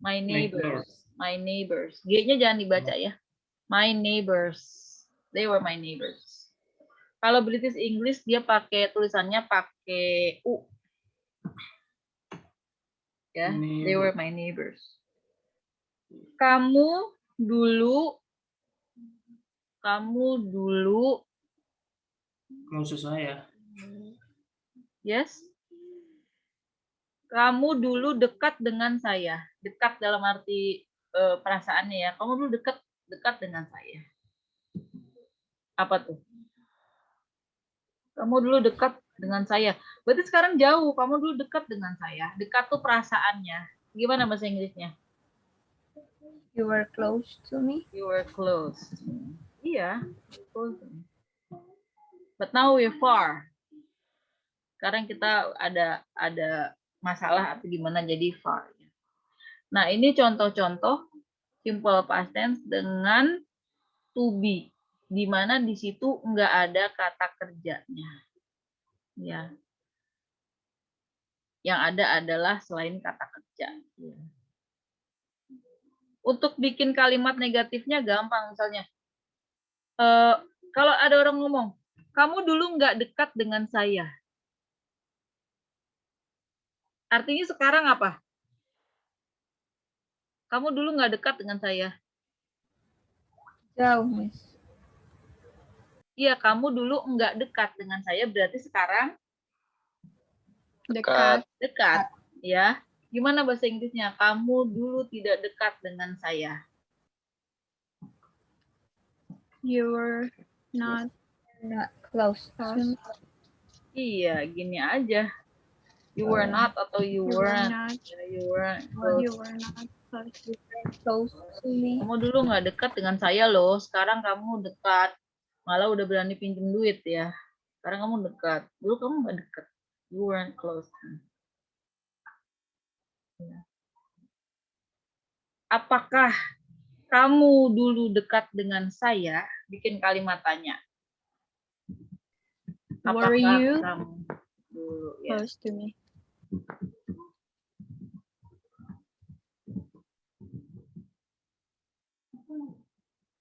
neighbors. My neighbors. G-nya jangan dibaca ya. My neighbors. They were my neighbors. Kalau British English dia pakai tulisannya pakai U. Ya, they were my neighbors. Kamu dulu Maksud saya. Yes. Kamu dulu dekat dengan saya. Dekat dalam arti perasaannya ya. Kamu dulu dekat dengan saya. Apa tuh? Kamu dulu dekat dengan saya. Berarti sekarang jauh. Kamu dulu dekat dengan saya. Dekat tuh perasaannya. Gimana bahasa Inggrisnya? You were close to me. You were close. Iya. But now we're far. Sekarang kita ada masalah atau gimana jadi far. Nah, ini contoh-contoh simple past tense dengan to be, di mana di situ nggak ada kata kerjanya. Ya. Yang ada adalah selain kata kerja. Ya. Untuk bikin kalimat negatifnya gampang, misalnya. Kalau ada orang ngomong, kamu dulu nggak dekat dengan saya. Artinya sekarang apa? Kamu dulu nggak dekat dengan saya. Jauh, Miss. Iya, kamu dulu nggak dekat dengan saya, berarti sekarang Dekat. dekat. Ya, gimana bahasa Inggrisnya? Kamu dulu tidak dekat dengan saya. You were not Close. close. Iya, gini aja. You were not atau you weren't. not. Ya, you weren't You close. were not close. Close to me. Kamu dulu nggak dekat dengan saya loh. Sekarang kamu dekat. Malah udah berani pinjem duit ya. Sekarang kamu dekat. Dulu kamu nggak dekat. You weren't close. Ya. Apakah kamu dulu dekat dengan saya? Bikin kalimat tanya. Were Apakah you kamu dulu ya? close to me?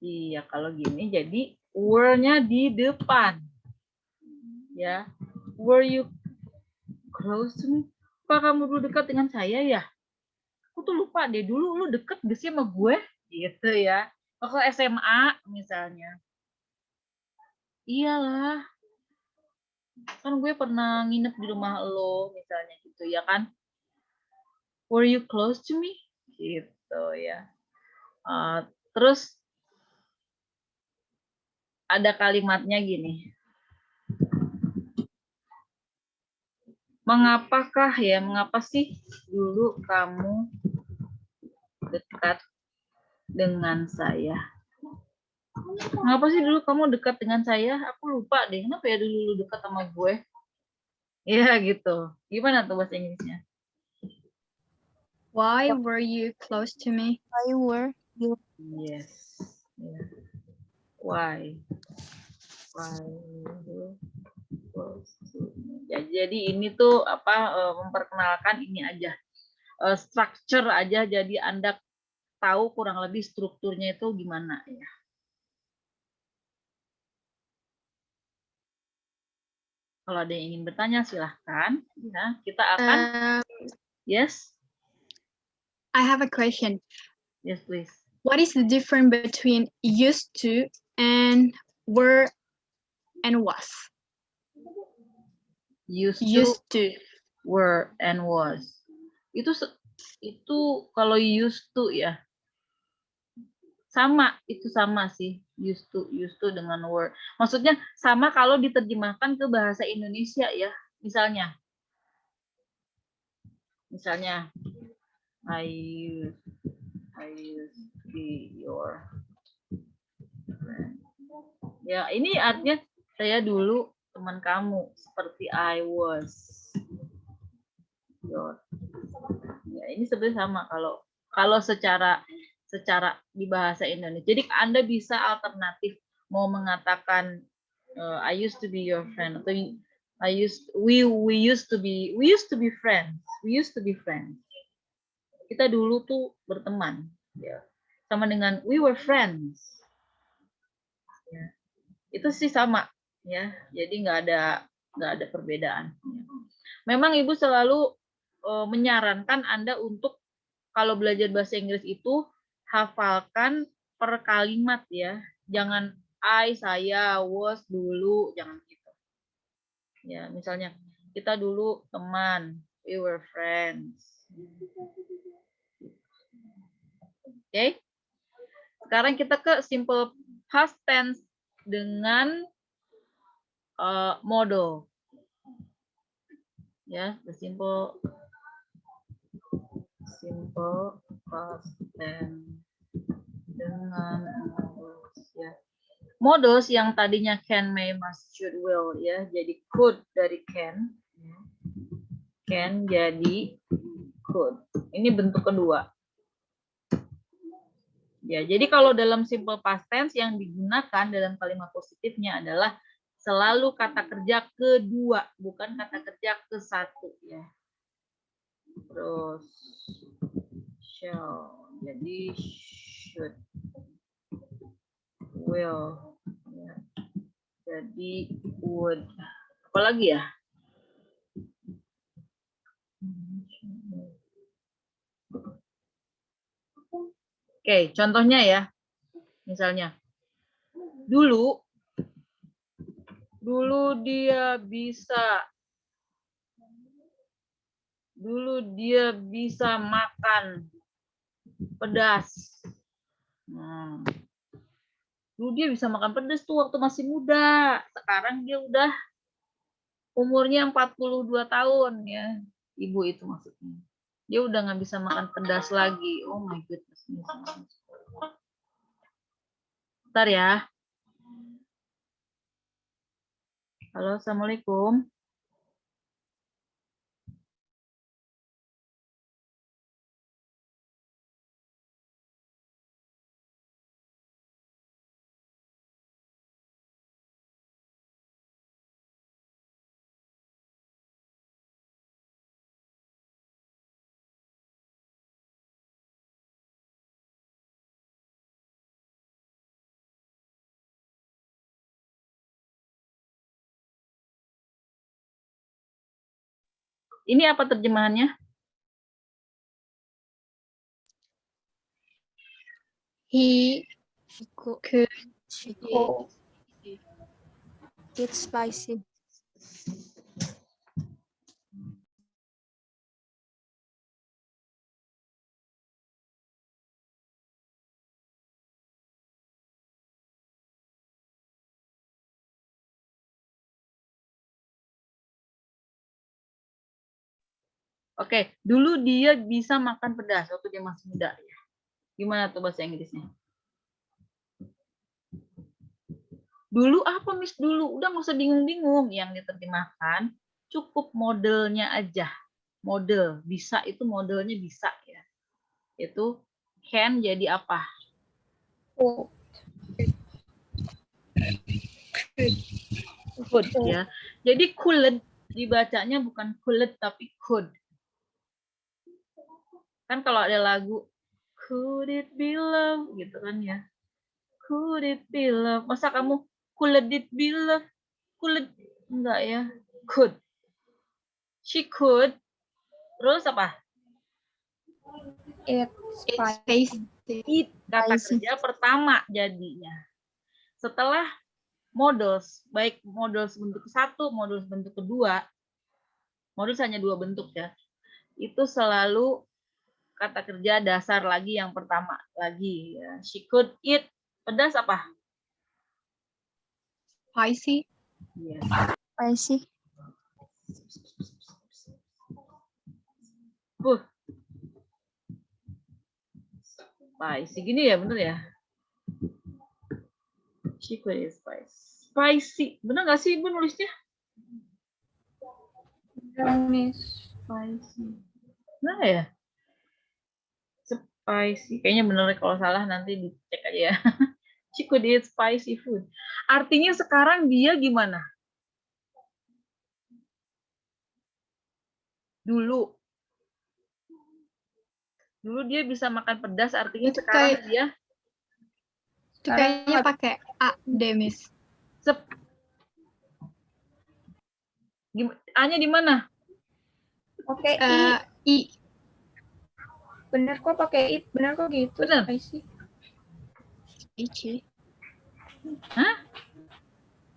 Iya, kalau gini jadi were-nya di depan. Ya. Were you close to me? Apa kamu dulu dekat dengan saya ya? Aku tuh lupa deh, dulu lu deket gak sih sama gue? Gitu ya. Waktu SMA misalnya. Iyalah. Kan gue pernah nginep di rumah lo misalnya gitu ya kan. Were you close to me? Gitu ya. Terus ada kalimatnya gini. Mengapa sih dulu kamu dekat dengan saya? Mengapa sih dulu kamu dekat dengan saya? Aku lupa deh, kenapa ya dulu lu dekat sama gue? Iya gitu. Gimana tuh bahasa Inggrisnya? Why were you close to me? Why were you Yes. Yeah. Why? Why you close to me? Ya, jadi ini tuh memperkenalkan ini aja. Structure aja, jadi Anda tahu kurang lebih strukturnya itu gimana ya. Kalau ada yang ingin bertanya silahkan. Ya, kita akan. Yes. I have a question. Yes, please. What is the difference between used to and were and was? Used to. Were, and was. Itu kalau used to ya. Sama, itu sama sih. Used to dengan were. Maksudnya sama kalau diterjemahkan ke bahasa Indonesia ya. Misalnya, I used to be your friend. Ya, ini artinya saya dulu teman kamu, seperti I was your. Ya, ini sebenarnya sama kalau secara di bahasa Indonesia. Jadi Anda bisa alternatif mau mengatakan I used to be your friend atau we used to be friends. We used to be friends. Kita dulu tuh berteman, ya. Sama dengan we were friends. Ya. Itu sih sama, ya. Jadi nggak ada perbedaan. Memang Ibu selalu menyarankan Anda untuk kalau belajar bahasa Inggris itu hafalkan per kalimat ya. Jangan I, saya, was, dulu, jangan gitu. Ya, misalnya kita dulu teman, we were friends. Oke. Sekarang kita ke simple past tense dengan modal. Ya, the simple past tense dengan modal ya. models yang tadinya can, may, must, should, will ya, jadi could dari can jadi could. Ini bentuk kedua. Ya, jadi kalau dalam simple past tense yang digunakan dalam kalimat positifnya adalah selalu kata kerja kedua, bukan kata kerja ke satu ya. Terus shall, jadi should, will, ya. Jadi would. Apa lagi ya? Oke, contohnya ya. Misalnya, dulu dia bisa makan pedas. Dulu dia bisa makan pedas tuh waktu masih muda. Sekarang dia udah umurnya 42 tahun ya. Ibu itu maksudnya. Dia udah nggak bisa makan pedas lagi. Oh my goodness. Bentar ya. Halo, Assalamualaikum. Ini apa terjemahannya? He could Eat spicy. Oke, dulu dia bisa makan pedas waktu dia masih muda. Gimana tuh bahasa Inggrisnya? Dulu apa, Miss? Dulu. Udah nggak usah bingung-bingung. Yang diterjemahkan, cukup modelnya aja. Model. Bisa itu modelnya bisa ya. Itu can jadi apa? Could ya. Jadi could dibacanya bukan could tapi could. Kan kalau ada lagu Could it be love gitu kan ya. Could it be love? Masa kamu could it be love? Could enggak ya? Could. She could. Terus apa? Eat spicy. It kata kerja pertama jadinya. Setelah models, baik models bentuk satu, models bentuk kedua, models hanya dua bentuk ya. Itu selalu kata kerja dasar lagi yang pertama lagi ya. She could eat pedas apa? Spicy. Yes. Spicy. Spicy gini ya, bener ya? She could eat spicy. Spicy, bener nggak sih Ibu nulisnya? Miss. Spicy. Nah ya? Spicy. Kayaknya bener, kalau salah nanti dicek aja ya. She could eat spicy food. Artinya sekarang dia gimana? Dulu dia bisa makan pedas, artinya Itu sekarang kayak- dia Itu kayaknya pakai A deh, Miss. A-nya di mana? Oke, I. bener kok pakai it, bener kok gitu. Bener. Spicy. Hah?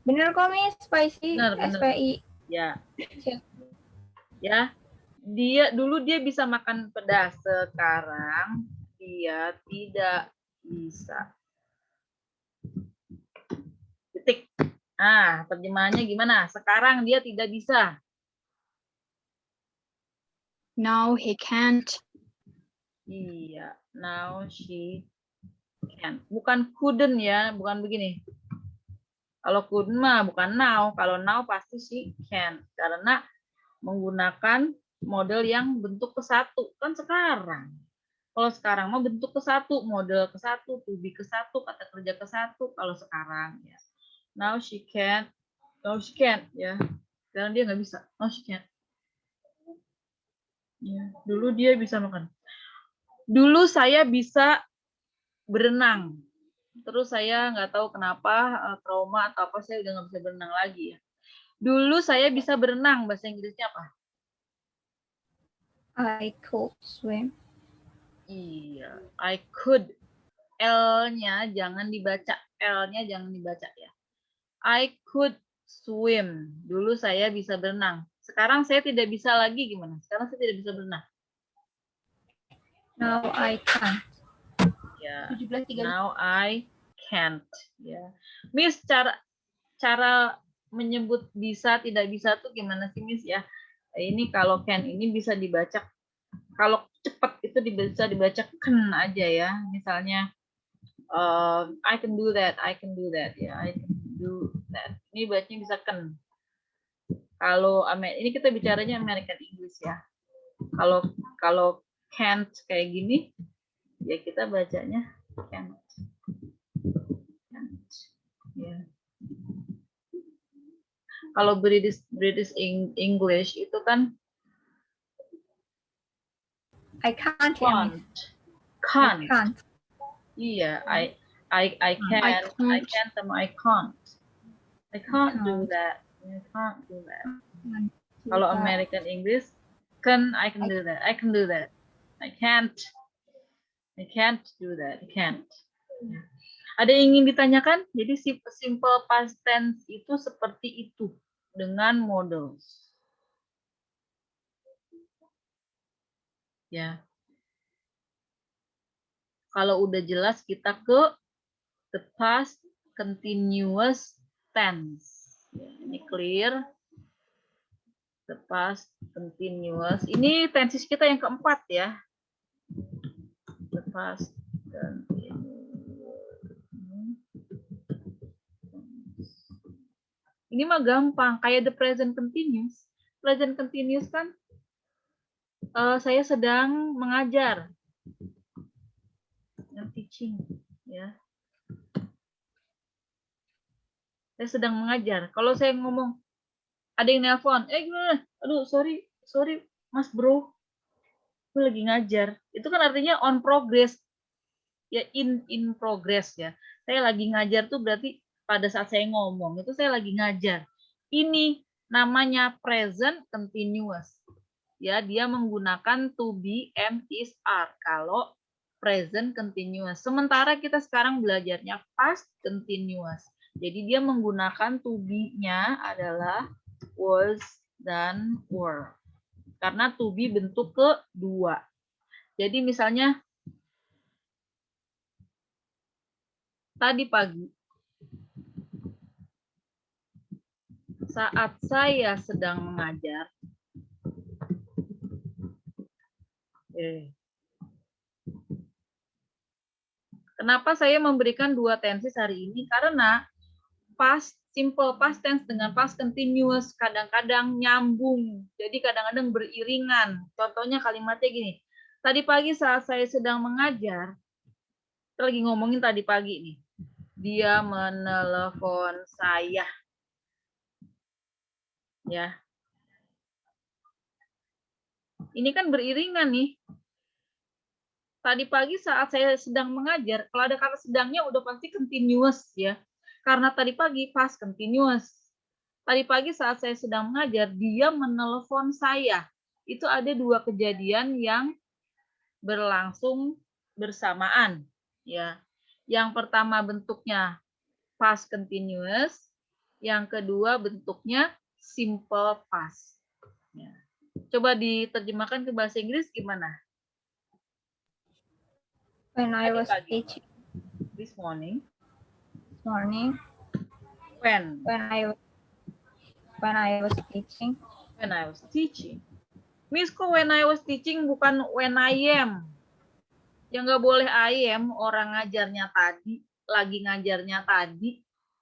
Bener kok Miss, spicy. Bener. SPI. Ya. Ya. Dulu dia bisa makan pedas, sekarang dia tidak bisa. Titik. Nah, terjemahannya gimana? Sekarang dia tidak bisa. Now he can't. Iya, now she can. Bukan couldn't ya, bukan begini. Kalau couldn't mah bukan now. Kalau now pasti she can. Karena menggunakan model yang bentuk ke satu. Kan sekarang. Kalau sekarang mah bentuk ke satu, model ke satu, to be ke satu, kata kerja ke satu. Kalau sekarang ya. Now she can. Now she can ya. Sekarang dia nggak bisa. Now she can. Ya, dulu dia bisa makan. Dulu saya bisa berenang. Terus saya nggak tahu kenapa trauma atau apa saya udah nggak bisa berenang lagi ya. Dulu saya bisa berenang, bahasa Inggrisnya apa? I could swim. Iya, I could. L-nya jangan dibaca, L-nya jangan dibaca ya. I could swim. Dulu saya bisa berenang. Sekarang saya tidak bisa lagi gimana? Sekarang saya tidak bisa berenang. Now I can't. Ya. 17.30. Now I can't. Ya. Miss, cara menyebut bisa tidak bisa tuh gimana sih Miss ya? Ini kalau can ini bisa dibaca, kalau cepat itu bisa dibaca can aja ya. Misalnya I can do that ya, I can do that. Ini bacanya bisa can. Kalau ini kita bicaranya American English ya. Kalau can't kayak gini ya kita bacanya can't. Ya. Kalau British English itu kan I can't. Can't. Iya, I can sama I can't. I can't do that. I can't do that. Kalau American English, I can do that. I can do that. I can't do that. I can't. Ada yang ingin ditanyakan? Jadi simple past tense itu seperti itu dengan models. Ya. Kalau udah jelas kita ke the past continuous tense. Ya, ini clear. The past continuous. Ini tenses kita yang keempat ya. The past continuous. Ini mah gampang, kayak the present continuous. Present continuous kan saya sedang mengajar. Yang teaching ya. Saya sedang mengajar. Kalau saya ngomong ada yang nelpon, gimana? Aduh, sorry Mas Bro. Gue lagi ngajar. Itu kan artinya on progress. Ya in progress ya. Saya lagi ngajar tuh berarti pada saat saya ngomong itu saya lagi ngajar. Ini namanya present continuous. Ya, dia menggunakan to be, am, is, are kalau present continuous. Sementara kita sekarang belajarnya past continuous. Jadi dia menggunakan to be-nya adalah was dan were. Karena to be bentuk kedua. Jadi misalnya tadi pagi saat saya sedang mengajar, kenapa saya memberikan dua tenses hari ini? Karena simple past tense dengan past continuous kadang-kadang nyambung. Jadi kadang-kadang beriringan. Contohnya kalimatnya gini. Tadi pagi saat saya sedang mengajar, kita lagi ngomongin tadi pagi nih. Dia menelepon saya. Ya. Ini kan beriringan nih. Tadi pagi saat saya sedang mengajar, kalau ada kata sedangnya udah pasti continuous ya. Karena tadi pagi past continuous. Tadi pagi saat saya sedang mengajar, dia menelepon saya. Itu ada dua kejadian yang berlangsung bersamaan ya. Yang pertama bentuknya past continuous, yang kedua bentuknya simple past. Ya. Coba diterjemahkan ke bahasa Inggris gimana? When I was teaching this morning. When I was teaching. When I was teaching. Miss, kok when I was teaching bukan when I am? Yang nggak boleh I am, orang ngajarnya tadi, lagi ngajarnya tadi.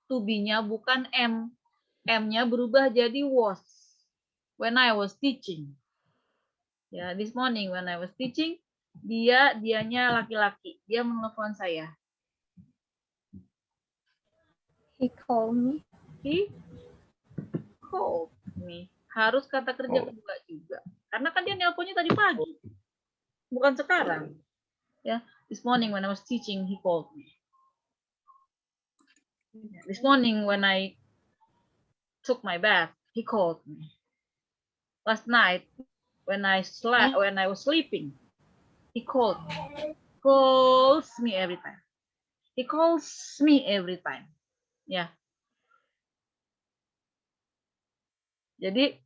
to be-nya bukan am. M-nya berubah jadi was. When I was teaching. Ya, this morning when I was teaching, dianya laki-laki. Dia menelpon saya. He called me. He called me. Harus kata kerja kedua juga. Karena kan dia nelponnya tadi pagi. Bukan sekarang. Ya, this morning when I was teaching, he called me. This morning when I took my bath, he called me. Last night when I was sleeping, he called me. Calls me every time. He calls me every time. Ya. Jadi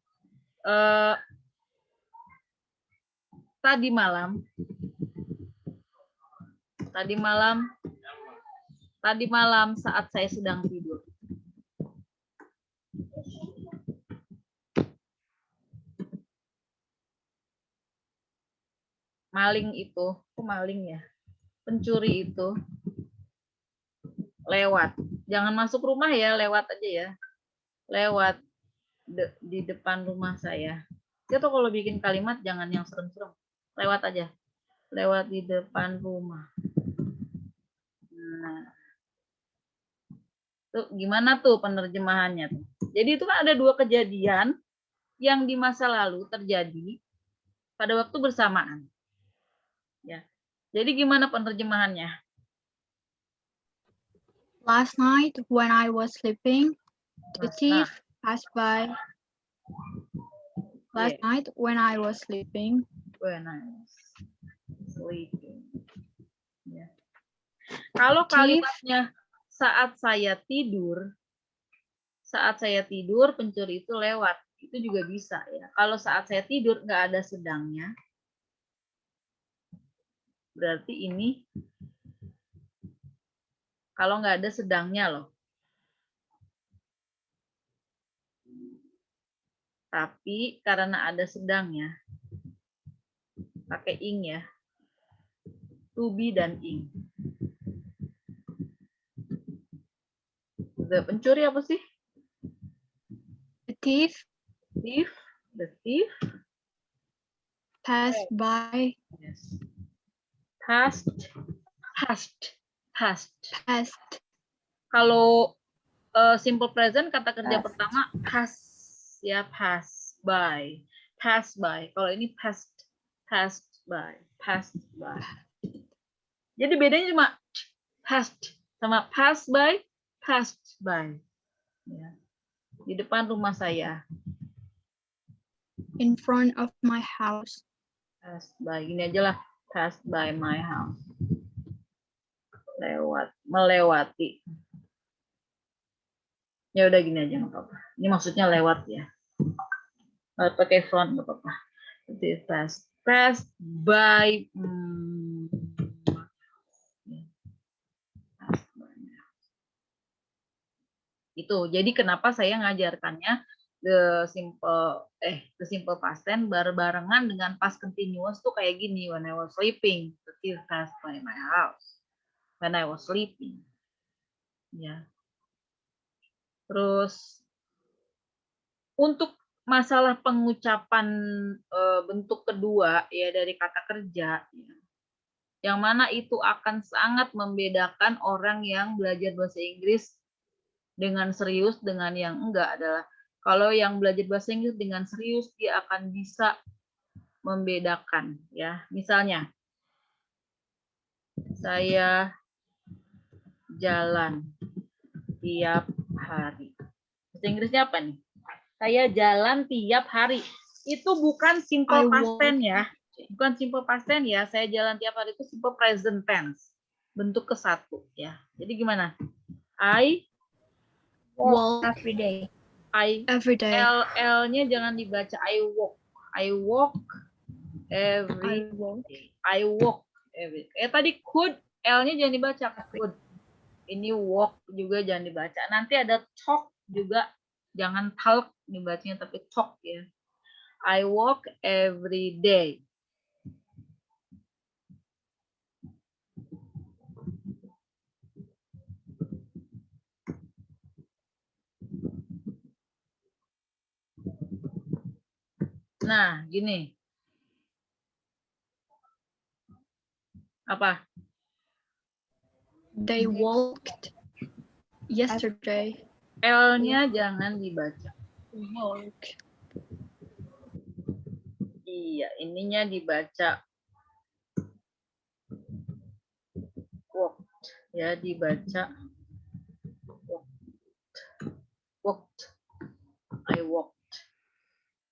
tadi malam saat saya sedang tidur. Pencuri itu lewat. Jangan masuk rumah ya, lewat aja ya. Lewat di depan rumah saya. Itu kalau bikin kalimat jangan yang serem-serem. Lewat aja. Lewat di depan rumah. Nah. Tuh, gimana tuh penerjemahannya tuh? Jadi itu kan ada dua kejadian yang di masa lalu terjadi pada waktu bersamaan. Ya. Jadi gimana penerjemahannya? Last night when I was sleeping, the thief passed by. Last night when I was sleeping. When I was sleeping. Ya. Kalau kalimatnya saat saya tidur pencuri itu lewat, itu juga bisa ya. Kalau saat saya tidur nggak ada sedangnya, berarti ini kalau nggak ada sedangnya loh. Tapi karena ada sedangnya, pakai ing ya. To be dan ing. Pencuri apa sih? The thief The thief passed by. Yes. Passed. Kalau simple present kata kerja pertama pass ya, pass by. Kalau ini passed by. Jadi bedanya cuma passed sama passed by. Ya. Di depan rumah saya. In front of my house. Passed by. Gini aja lah. Passed by my house. Melewati. Ya udah gini aja nggak apa-apa. Ini maksudnya lewat ya. Pakai front nggak apa-apa. Jadi passed by. Itu. Jadi kenapa saya ngajarkannya the simple past tense barengan dengan past continuous tuh kayak gini. When I was sleeping, the thief passed by my house. When I was sleeping. Ya. Terus untuk masalah pengucapan bentuk kedua ya dari kata kerja ya. Yang mana itu akan sangat membedakan orang yang belajar bahasa Inggris dengan serius dengan yang enggak adalah kalau yang belajar bahasa Inggris dengan serius dia akan bisa membedakan ya. Misalnya saya jalan tiap hari. Bahasa Inggrisnya apa nih? Saya jalan tiap hari. Itu bukan simple past tense ya. Bukan simple past tense ya. Saya jalan tiap hari itu simple present tense. Bentuk ke satu ya. Jadi gimana? I walk every day. Every day. L-nya jangan dibaca I walk. I walk every day. I walk every day. Tadi could, L-nya jangan dibaca. Could. Ini walk juga jangan dibaca. Nanti ada talk juga. Jangan talk dibacanya tapi talk ya. I walk every day. Nah, gini. Apa? They walked yesterday. L-nya jangan dibaca. Walk. Iya, ininya dibaca. Walked. Ya, dibaca. Walked. I walked.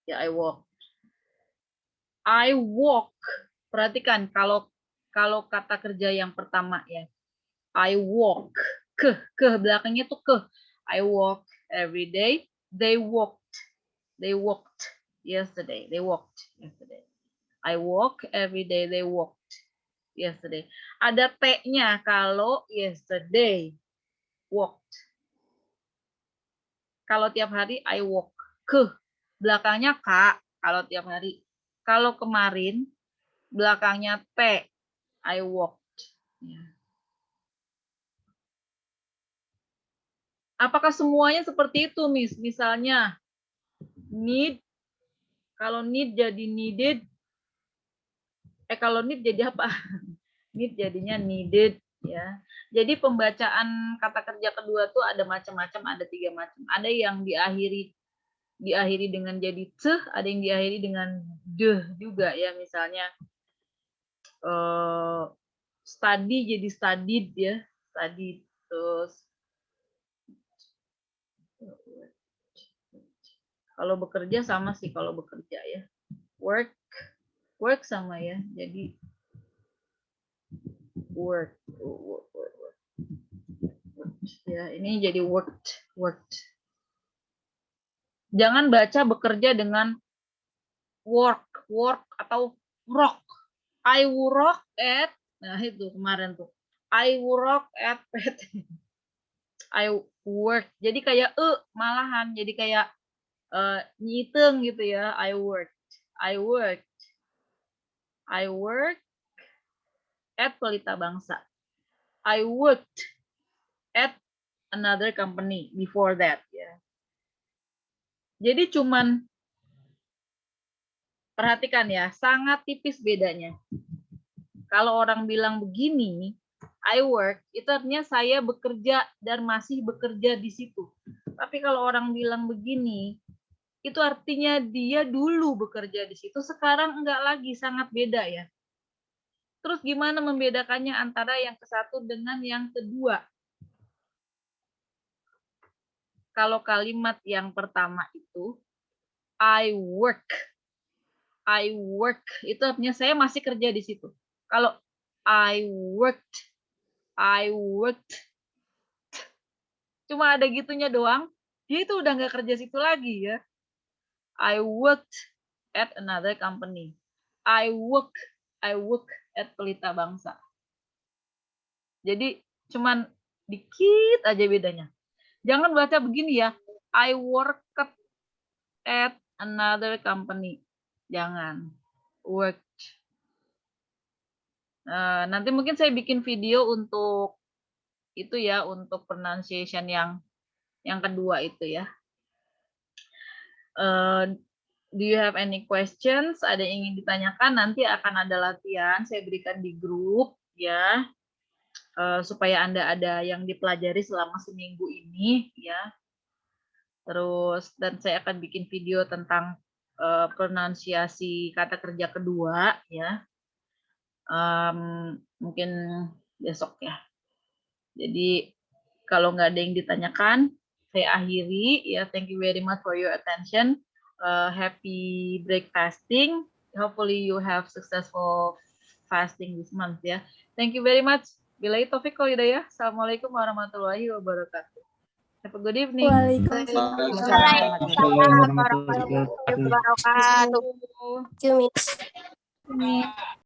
Ya, I walked. I walk. Perhatikan kalau kata kerja yang pertama ya. I walk. Ke belakangnya tuh ke. I walk every day. They walked. They walked yesterday. They walked yesterday. I walk every day. They walked yesterday. Ada T-nya kalau yesterday. Walked. Kalau tiap hari I walk. Ke. Belakangnya K. Kalau tiap hari. Kalau kemarin belakangnya T. I walked. Ya. Apakah semuanya seperti itu, Miss? Misalnya, need. Kalau need jadi needed. Kalau need jadi apa? Need jadinya needed. Ya. Jadi pembacaan kata kerja kedua tuh ada macam-macam, ada 3 macam. Ada yang diakhiri dengan jadi te, ada yang diakhiri dengan de juga ya. Misalnya, study jadi studied ya. Studied. Terus kalau bekerja sama sih kalau bekerja ya. Work sama ya. Jadi work. Ya, ini jadi worked. Jangan baca bekerja dengan work atau rock. I work at, nah itu kemarin tuh. I work at PT. I work. Jadi kayak malahan jadi kayak nyitung gitu ya. I work at Pelita Bangsa. I worked at another company before that ya. Jadi cuman perhatikan ya, sangat tipis bedanya. Kalau orang bilang begini, I work, itu artinya saya bekerja dan masih bekerja di situ. Tapi kalau orang bilang begini, itu artinya dia dulu bekerja di situ, sekarang enggak lagi, sangat beda ya. Terus gimana membedakannya antara yang ke satu dengan yang kedua? Kalau kalimat yang pertama itu, I work, itu artinya saya masih kerja di situ. Kalau I worked, cuma ada gitunya doang, dia itu udah nggak kerja situ lagi ya. I worked at another company. I work at Pelita Bangsa. Jadi cuman dikit aja bedanya. Jangan baca begini ya. I worked at another company. Jangan. Worked. Nanti mungkin saya bikin video untuk itu ya, untuk pronunciation yang kedua itu ya. Do you have any questions? Ada yang ingin ditanyakan? Nanti akan ada latihan, saya berikan di grup ya, supaya Anda ada yang dipelajari selama seminggu ini ya. Terus dan saya akan bikin video tentang pronunciasi kata kerja kedua ya. Mungkin besok ya. Jadi kalau nggak ada yang ditanyakan, saya akhiri ya. Thank you very much for your attention. Happy break fasting. Hopefully you have successful fasting this month ya. Thank you very much. Billahi taufiq wal hidayah. Assalamualaikum warahmatullahi wabarakatuh. Have a good evening. Waalaikumsalam warahmatullahi wabarakatuh. Thank you, Miss.